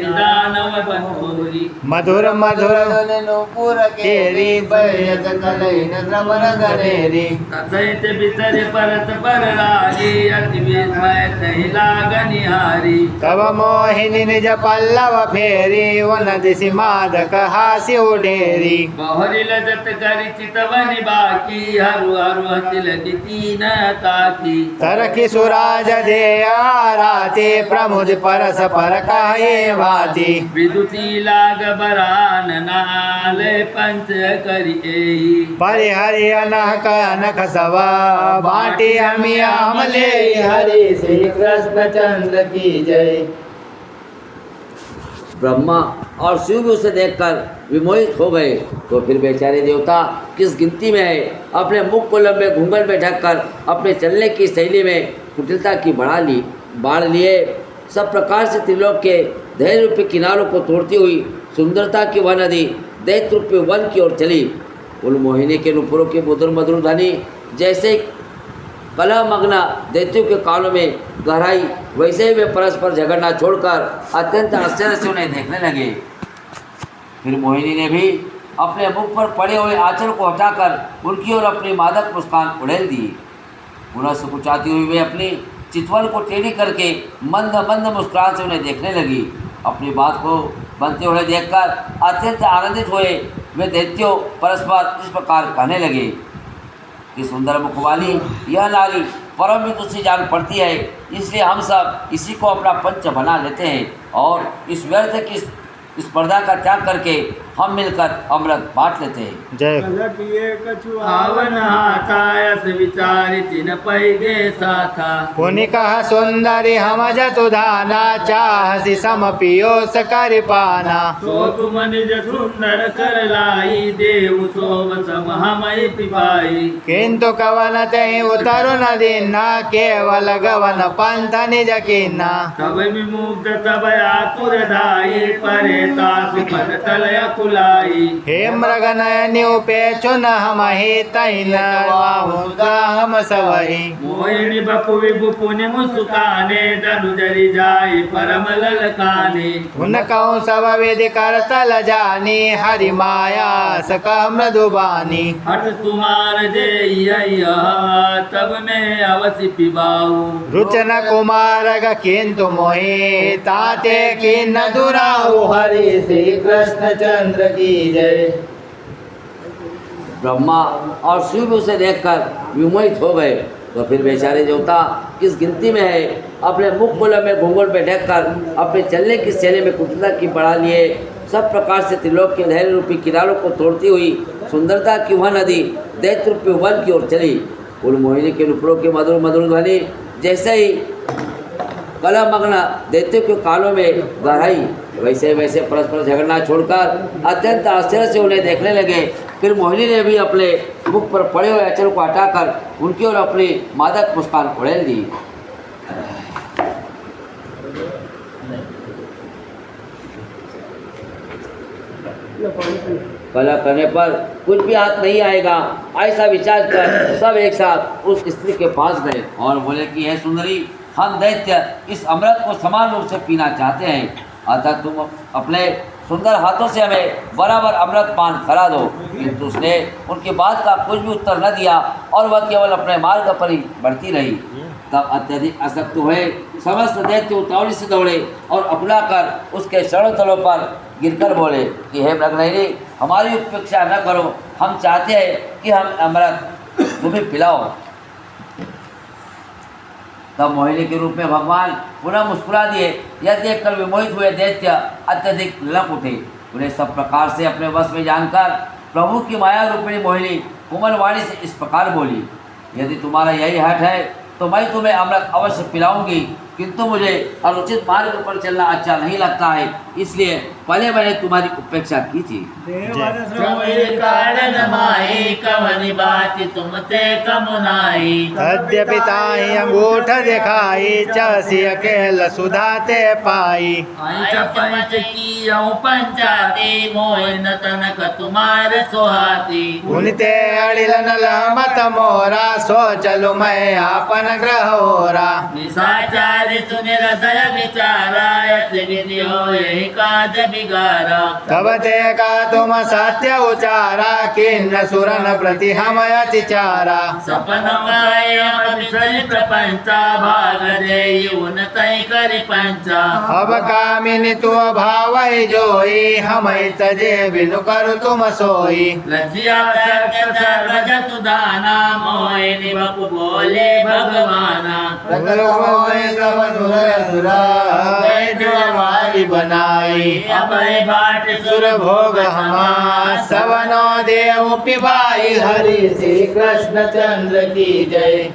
दानव बंधोरी। मधुर मधुर नूपुर केरी, बैयत कलैन श्रवण गनेरी। तथैत बिसर परत पर रागी, अति विस्मय नहीं लागनिहारी। तब मोहिनी निज पल्लव फेरी, वन दिशि मादक हास्य उडेरी। बहुरी लजत करि चितवनि बाकी, हरु हरु हति लगी तीन ताकी। तरकी सुराज दे आराती, प्रमुद परस पर काये भाती। विदुती लाग बरान नाले, पंच करि एही। परिहरि अनहक अनख सवा, बाटी अमिया अमले। हरि श्री कृष्ण चंद्र की जय। ब्रह्मा और शिव भी उसे देखकर विमोहित हो गए। तो फिर बेचारे देवता किस गिनती में है, अपने मुख को लंबे घूंघट में ढककर अपने चलने की शैली में कुटिलता की बाढ़ लिए सब प्रकार से त्रिलोक के धैर्य रूपी किनारों को तोड़ती हुई सुंदरता की वह नदी दैत्य रूपी वन की ओर चली। उन मोहिनी के नुपुरों की मधुर मधुर ध्वनि जैसे कलह मग्ना दैत्यों के कानों में गहराई, वैसे ही वे परस्पर झगड़ना छोड़कर अत्यंत आश्चर्य से उन्हें देखने लगे। फिर मोहिनी ने भी अपने मुख पर पड़े हुए आंचल को हटाकर उनकी ओर अपनी मादक मुस्कान उड़ेल दी। पुनः सुकुचाती हुई वे अपनी चितवन को टेढ़ी करके मंद मंद मुस्कुराहट से उन्हें देखने लगी। अपनी बात को बनते हुए देखकर अत्यंत आनंदित हुए वे दैत्यों परस्पर इस प्रकार कहने लगे कि सुंदर मुख वाली यह नारी परम भी तुझसे जान पड़ती है, इसलिए हम सब इसी को अपना पंच बना लेते हैं और इस व्यर्थ की स्पर्धा का त्याग करके हम मिलकर अमृत बांट लेते हैं। जय आवन हाथायस विचारित न पैगे साथा पुनि कहा सुंदरी हम जतु दाना चाहसी सम पियो सकरि पाना। सो तुम निज सुंदर कर लाई देव सोम सम हमई पिबाई। किंतु कवन ते उतरु न दीना केवल गवन पंथ निज कीना। तब विमुग्ध तब आतुर धाई परे तासु पद तलय कुलाई। हे मृग नयनि उपेचु न हमहि तैन हम सवहि। मोहिनी बपु विभु पुनि मुस्काने धनुजरि जाई परम ललकाने। उन कहूँ सब विधि कर तल जानी हरि माया सकह मृदुबानी। हट तुम्हार जे तब मैं अवसि पिबाऊ। रुचन कुमार किंतु मोहि ताते किन दुराहु। हरि श्री कृष्ण चंद्र की जय। ब्रह्मा और शिव उसे देखकर विमोहित हो गए। तो फिर बेचारे देवता किस गिनती में है, अपने मुख गोला में घूंघट में ढककर अपने चलने की शैली में कुटिलता की बढ़ा लिए सब प्रकार से त्रिलोक के धैर्य रूपी किनारों को तोड़ती हुई सुंदरता की वह नदी दैत्य रूपी वन की ओर चली। उन मोहिनी के रूपरों के मधुर मधुर ध्वनि जैसे ही कलामग्न दैत्यों के कानों में गहराई वैसे वैसे परस्पर झगड़ना छोड़कर अत्यंत आश्चर्य से उन्हें देखने लगे। फिर मोहिनी ने भी अपने मुख पर पड़े हुए आंचल को हटाकर उनकी ओर अपनी मादक मुस्कान उड़ेल दी। कला करने पर कुछ भी हाथ नहीं आएगा, ऐसा विचार कर सब एक साथ उस स्त्री के पास गए और बोले कि हे सुंदरी, हम दैत्य इस अमृत को समान रूप से पीना चाहते हैं, अतः तुम अपने सुंदर हाथों से हमें बराबर अमृत पान करा दो। किंतु उसने उनकी बात का कुछ भी उत्तर न दिया और वह केवल अपने मार्ग पर ही बढ़ती रही। तब अत्यधिक असक्त हुए समस्त दैत्य उतावली से दौड़े और अपना कर उसके चरणों तलों पर गिरकर बोले कि हे मृगनयनी, हमारी उपेक्षा न करो, हम चाहते हैं कि हम अमृत तुम्हें पिलाओ। तब मोहिनी के रूप में भगवान पुनः मुस्कुरा दिए। यह देखकर विमोहित हुए दैत्य अत्यधिक लप उठे। उन्हें सब प्रकार से अपने वश में जानकर प्रभु की माया रूपिणी मोहिनी कोमल वाणी से इस प्रकार बोली, यदि तुम्हारा यही हठ है तो मैं तुम्हें अमृत अवश्य पिलाऊंगी, किंतु मुझे अनुचित मार्ग पर चलना अच्छा नहीं लगता है, इसलिए पहले मैंने तुम्हारी उपेक्षा की थी। यद्यपि ताहि अंगूठ दिखाई चसी अकेल सुधा ते पाई। पुनिते अड़िल नल मत मोरा सो चलु मैं आपन ग्रह ओरा। तब ते का तुम सत्य उचारा किन्न सुरन प्रति हम अतिचारा। सपन प्रपंचा भाग दे करि पंचा। अब कामिनी तु भाव जोई हम तजे बिनु करु तुम सोई। लज्जिया सर्वजतु दाना मोहिनी बपु बोले भगवाना। बनाई अभय बाट सुर भोग हमा सवनो देव पिबाई। हरि श्री कृष्ण चंद्र की जय।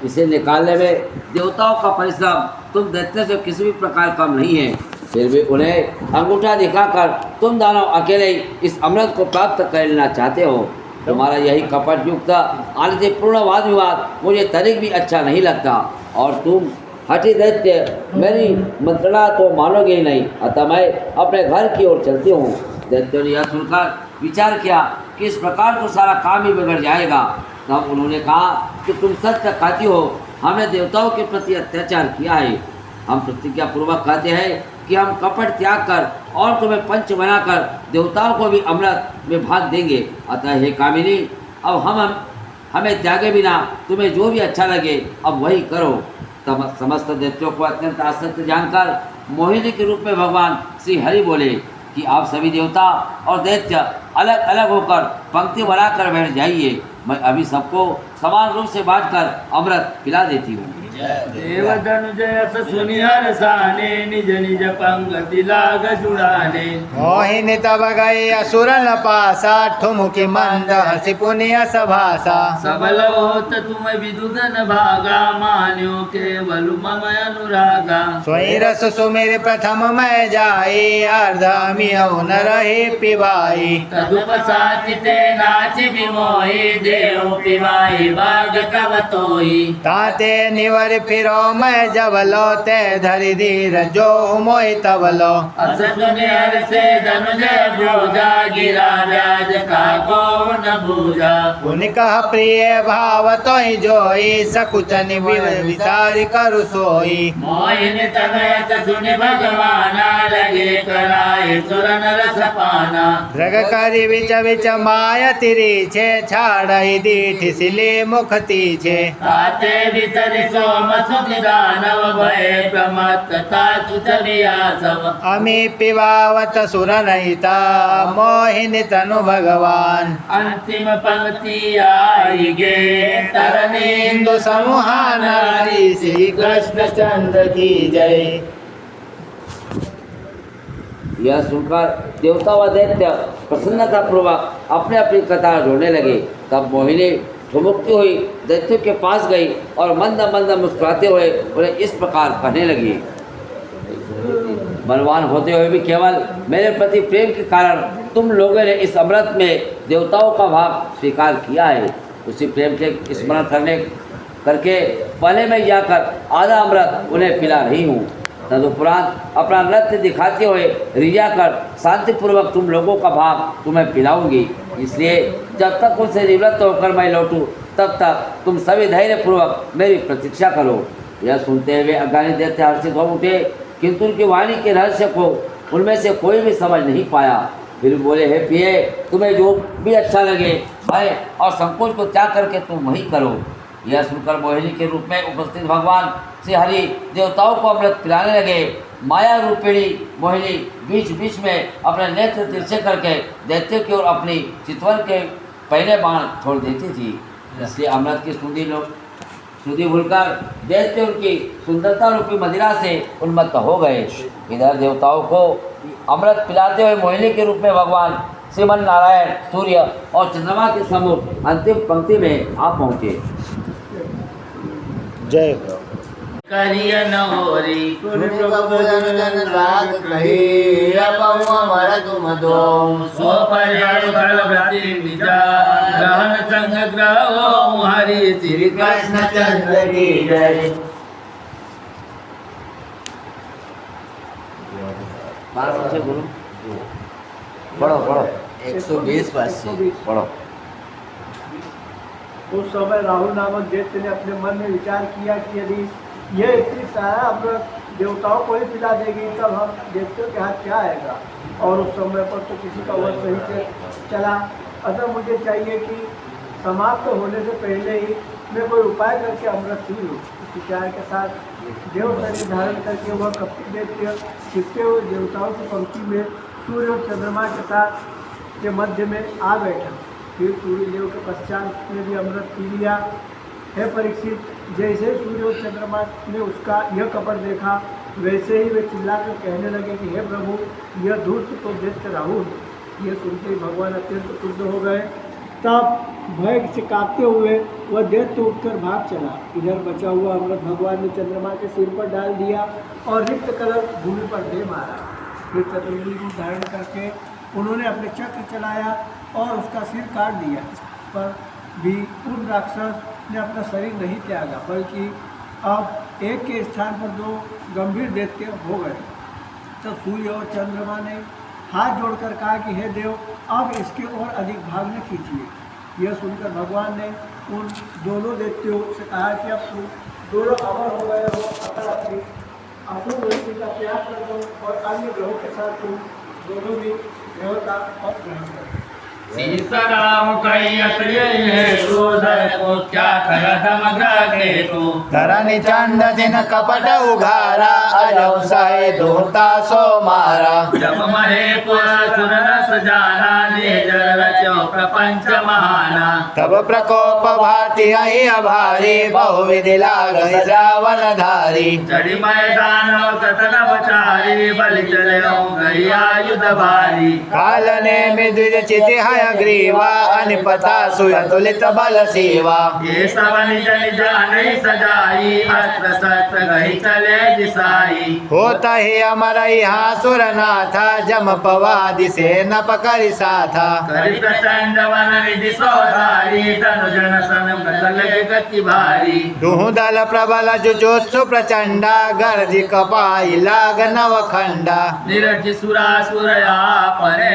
इसे निकालने में देवताओं का परिश्रम तुम दैत्य से किसी भी प्रकार कम नहीं है, फिर भी उन्हें अंगूठा दिखाकर तुम दानव अकेले इस अमृत को प्राप्त कर लेना चाहते हो। तुम्हारा यही कपट युक्त आनंदपूर्ण वाद विवाद मुझे तनिक भी अच्छा नहीं लगता और तुम हठी दैत्य मेरी मंत्रणा तो मानोगे ही नहीं, अतः मैं अपने घर की ओर चलती हूँ। दैत्यों ने यह सुनकर विचार किया कि इस प्रकार तो सारा काम ही बिगड़ जाएगा। तब उन्होंने कहा कि तुम सत्य कहती हो, हमने देवताओं के प्रति अत्याचार किया है। हम प्रतिज्ञा पूर्वक कहते हैं कि हम कपट त्याग कर और तुम्हें पंच बनाकर देवताओं को भी अमृत में भाग देंगे। अतः हे कामिनी, अब हमें त्यागे बिना तुम्हें जो भी अच्छा लगे अब वही करो। तब समस्त दैत्यों को अत्यंत आसक्त जानकर मोहिनी के रूप में भगवान श्री हरि बोले कि आप सभी देवता और दैत्य अलग अलग होकर पंक्ति बनाकर बैठ जाइए, मैं अभी सबको समान रूप से बांटकर अमृत पिला देती हूँ। देवधनुजय सुनिहर साने निज निज पंक्ति लाग जुड़ाने। मोहिनी तब गई असुरन पासा ठुमुकी मंद हसी पुनिय सभासा। सबल होत तुम विदुधन भागा मान्यो केवल मम अनुरागा। सोई रस सुमिर प्रथम मैं जाई अर्धमियौ न रहे पिबाई। तदुपसाचिते नाच विमोहि देव पिबाई बाग कव तोई। ताते निवर फिरो मैं जबलो ते धरि धीर जो मोहि तबलो। अस सुनिहर से धनुजय भूजा गिरा व्याज का को न भूजा। उनका प्रिय भाव तो जोई सकुचन विचार करु सोई। मोहिनी तनयत सुनि भगवाना लगे कराए सुर नर सपाना। दृग करि विच विच माय तिरी छे छाड़ई दीठ सिले मुख तीछे। ताते विचरि सोम सुधि दानव भय प्रमत्तता सुचरिया सब। अमी पिबावत सुर नहिता मोहिनी तनु भगवान। अंतिम पंक्ति आई गे तरनेन्दु समूहा नारी श्री कृष्ण चंद्र की जय। यह सुनकर देवता व दैत्य प्रसन्नता पूर्वक अपने अपनी कतार जोड़ने लगे। तब मोहिनी ठुमुकती हुई दैत्यों के पास गई और मंद मंद मुस्कुराते हुए उन्हें इस प्रकार कहने लगी, बलवान होते हुए भी केवल मेरे प्रति प्रेम के कारण तुम लोगों ने इस अमृत में देवताओं का भाग स्वीकार किया है। उसी प्रेम के स्मरण करके पहले मैं जाकर आधा अमृत उन्हें पिला रही हूँ। तदुपरांत अपना नृत्य दिखाते हुए रिया कर शांतिपूर्वक तुम लोगों का भाग तुम्हें पिलाऊंगी। इसलिए जब तक उनसे निवृत्त होकर मैं लौटूं तब तक तुम सभी धैर्यपूर्वक मेरी प्रतीक्षा करो। यह सुनते हुए अज्ञानी दैत्य हर्षित हो उठे, किंतु उनकी वाणी के रहस्य को उनमें से कोई भी समझ नहीं पाया। फिर बोले, हे प्रिय, तुम्हें जो भी अच्छा लगे भय और संकोच को त्याग करके तुम वही करो। यह सुनकर मोहिनी के रूप में उपस्थित भगवान श्री हरि देवताओं को अमृत पिलाने लगे। माया रूपिणी मोहिनी बीच बीच में अपने नेत्र तिरछे करके दैत्य की ओर अपनी चितवन के पहले बाण छोड़ देती थी। इसलिए अमृत की सुधि भूलकर दैत्य उनकी सुंदरता रूपी मदिरा से उन्मत्त हो गए। इधर देवताओं को अमृत पिलाते हुए मोहिनी के रूप में भगवान श्रीमन नारायण सूर्य और चंद्रमा के सम्मुख अंतिम पंक्ति में आ पहुँचे। जय करिय नौरी राग कही अमर तुम दो। सो पर्याय फल व्रति निजा ग्रहण संग ग्रहो हरि श्री कृष्ण चंद्र की जय। पढ़ो पढ़ो 120 पासी पढ़ो। उस समय राहुल नामक दैत्य ने अपने मन में विचार किया कि यदि यह इतनी सारा अमृत देवताओं को ही पिला देगी तब हम दैत्यों के हाथ क्या आएगा। और उस समय पर तो किसी का वश नहीं से चला। अतः मुझे चाहिए कि समाप्त होने से पहले ही मैं कोई उपाय करके अमृत पी लूँ। इस विचार के साथ देव शरीर धारण करके वह कपटी दैत्य छिपते हुए देवताओं की पंक्ति में सूर्य और चंद्रमा के साथ के मध्य में आ बैठा। फिर सूर्यदेव के पश्चात उसने भी अमृत पी लिया। है परीक्षित, जैसे सूर्य और चंद्रमा ने उसका यह कपट देखा वैसे ही वे चिल्लाकर कहने लगे कि हे प्रभु, यह धूर्त तो दैत्य राहुल। यह सुनते ही भगवान अत्यंत क्रुद्ध हो गए। तब भय से कांपते हुए वह दैत्य उठकर भाग चला। इधर बचा हुआ अमृत भगवान ने चंद्रमा के सिर पर डाल दिया और रिक्त कर भूमि पर दे मारा। फिर चतुर्भुज रूप धारण करके उन्होंने अपने चक्र चलाया और उसका सिर काट दिया। पर भी उन राक्षस ने अपना शरीर नहीं त्यागा, बल्कि अब एक के स्थान पर दो गंभीर दैत्य हो गए। तब सूर्य और चंद्रमा ने हाथ जोड़कर कहा कि हे देव, अब इसके और अधिक भाग न कीजिए। यह सुनकर भगवान ने उन दोनों दैत्यों से कहा कि अब तुम दोनों अमर हो गए हो, अतः अपनी अशुभ वृत्ति का त्याग कर दो और अन्य ग्रहों के साथ तुम दोनों भी ग्रहों का पद ग्रहण करो। सीसराम कई अत्रिय क्रोधर को क्या कर समग्र केतु धरणी चंद दिन कपट उघारा अजौ सहे धूता सो मारा जब महेपुर सुरस जाना निजर रचो प्रपंच महाना तब प्रकोप भाति अहि अभारी बहुविधि लाग रावण धारी चढ़ी मैदान कतन बचारी बल चले गई आयुध भारी काल ने द्विज चिति हय ग्रीवा अनिपता सुयतुलित बल सेवा ये सब निज निज नहीं सजाई अस्त्र शस्त्र गही चले दिसाई होता ही अमर यहाँ सुर नाथा जम पवादि से न पकड़ साथा करी प्रचंड वन निधि सौधारी तनु जन सन बदल गति भारी दुहु दल प्रबल जुजोत्सु प्रचंडा गर्जि कपाई लाग नव खंडा निरखि सुरासुरया परे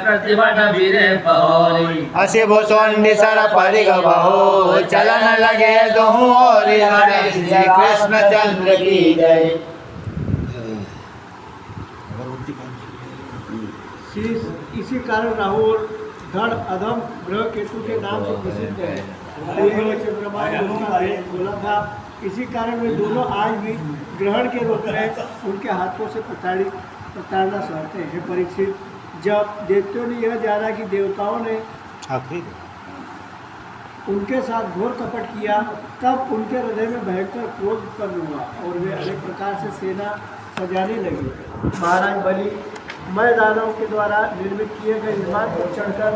प्रतिभट वीरे पौरी असिभ सोंडि सर परिग बहो चलन लगे दुहु और हरे श्री कृष्ण चंद्र की जय। इसी कारण राहु और धड़ अधम ग्रह केतु के नाम से प्रसिद्ध है। सूर्य और चंद्रमा ने उनका भेद बोला था। इसी कारण वे दोनों आज भी ग्रहण के रूप में उनके हाथों से प्रताड़ना सहते हैं। परीक्षित, जब देवताओं ने यह जाना कि देवताओं ने उनके साथ घोर कपट किया, तब उनके हृदय में भयंकर क्रोध उत्पन्न हुआ और वे अनेक प्रकार से सेना सजाने लगे। महाराज बलि मैदानों के द्वारा निर्मित किए गए विमान पर चढ़कर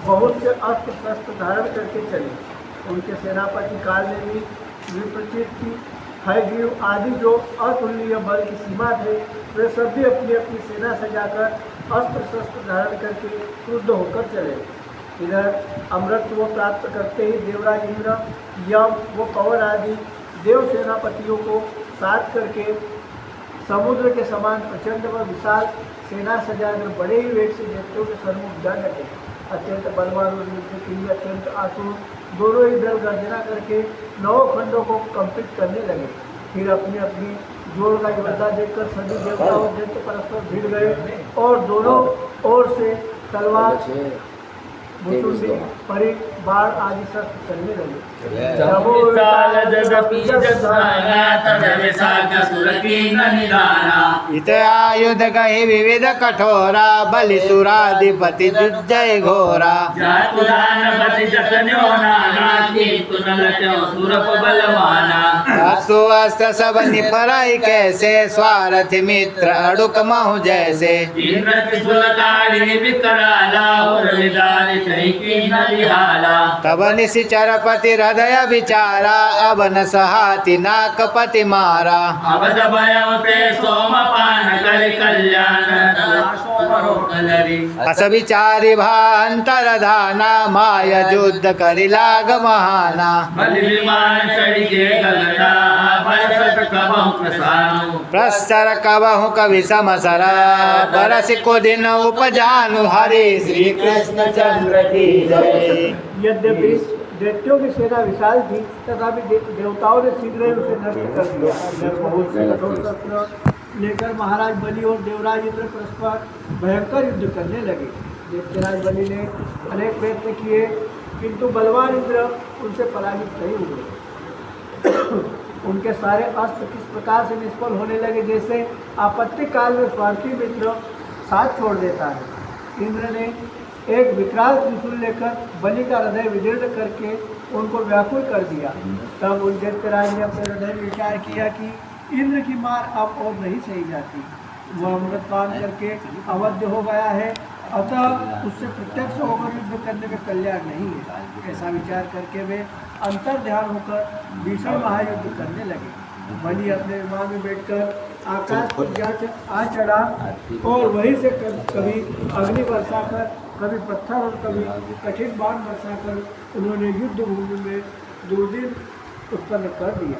बहुत से अस्त्र शस्त्र धारण करके चले। उनके सेनापति काल ने भी विपरीत की हयग्रीव आदि जो अतुलनीय बल की सीमा थे, वे सभी अपनी अपनी सेना सजाकर अस्त्र शस्त्र धारण करके क्रुद्ध होकर चले। इधर अमृतत्व प्राप्त करते ही देवराज इंद्र, यम व पवन आदि देव सेनापतियों को साथ करके समुद्र के समान प्रचंड व विशाल सेना सजाकर बड़े ही वेग से देवताओं के सम्मुख जा डटे। अत्यंत बलवान और युद्ध के लिए अत्यंत आतुर दोनों ही दल गर्जना करके 9 खंडों को कंपित करने लगे। फिर अपनी अपनी जोर का योद्धा देखकर सभी देवता और दैत्य परस्पर भिड़ गए और दोनों ओर से तलवार, भुसुंडी, परी, बाण आदि शस्त्र चलने लगे। इत आयुध कही विविध कठोरा बलिसुराधिपति जय घोरा अस्त्र अस्त्र सब निफराई कैसे स्वारथि मित्र अड़ुक महु जैसे तब निशिचरपति हृदय विचारा अब न सहाति नाकपति मारा अस विचारी भांतर धाना माया युद्ध करि लाग महाना प्रस्तर कबहु कवि समसर बरस को दिन उपजानु हरे श्री कृष्ण चंद्र की जय। यद्यपि दैत्यों की सेना विशाल थी, तथापि देवताओं ने शीघ्र ही उसे नष्ट कर दिया। बहुत से कठोर शस्त्र लेकर महाराज बलि और देवराज इंद्र परस्पर भयंकर युद्ध करने लगे। देवराज बलि ने अनेक प्रयत्न किए, किंतु बलवान इंद्र उनसे पराजित नहीं हुए। उनके सारे अस्त्र किस प्रकार से निष्फल होने लगे, जैसे आपत्ति काल में स्वार्थी मित्र साथ छोड़ देता है। इंद्र ने एक विकराल त्रिशूल लेकर बलि का हृदय विदीर्ण करके उनको व्याकुल कर दिया। तब उन दैत्यराज ने अपने हृदय में विचार किया कि इंद्र की मार अब और नहीं सही जाती, वह अमृतपान करके अवध्य हो गया है, अतः उससे प्रत्यक्ष होकर युद्ध करने में कल्याण नहीं है। ऐसा विचार करके वे अंतर ध्यान होकर भीषण महायुद्ध करने लगे। बलि अपने विमान में बैठकर आकाश पर आ चढ़ा और वहीं से कभी अग्नि वर्षा कर, कभी पत्थर और कभी कठिन बाण वर्षा कर उन्होंने युद्ध भूमि में दुर्दिन उत्पन्न कर दिया।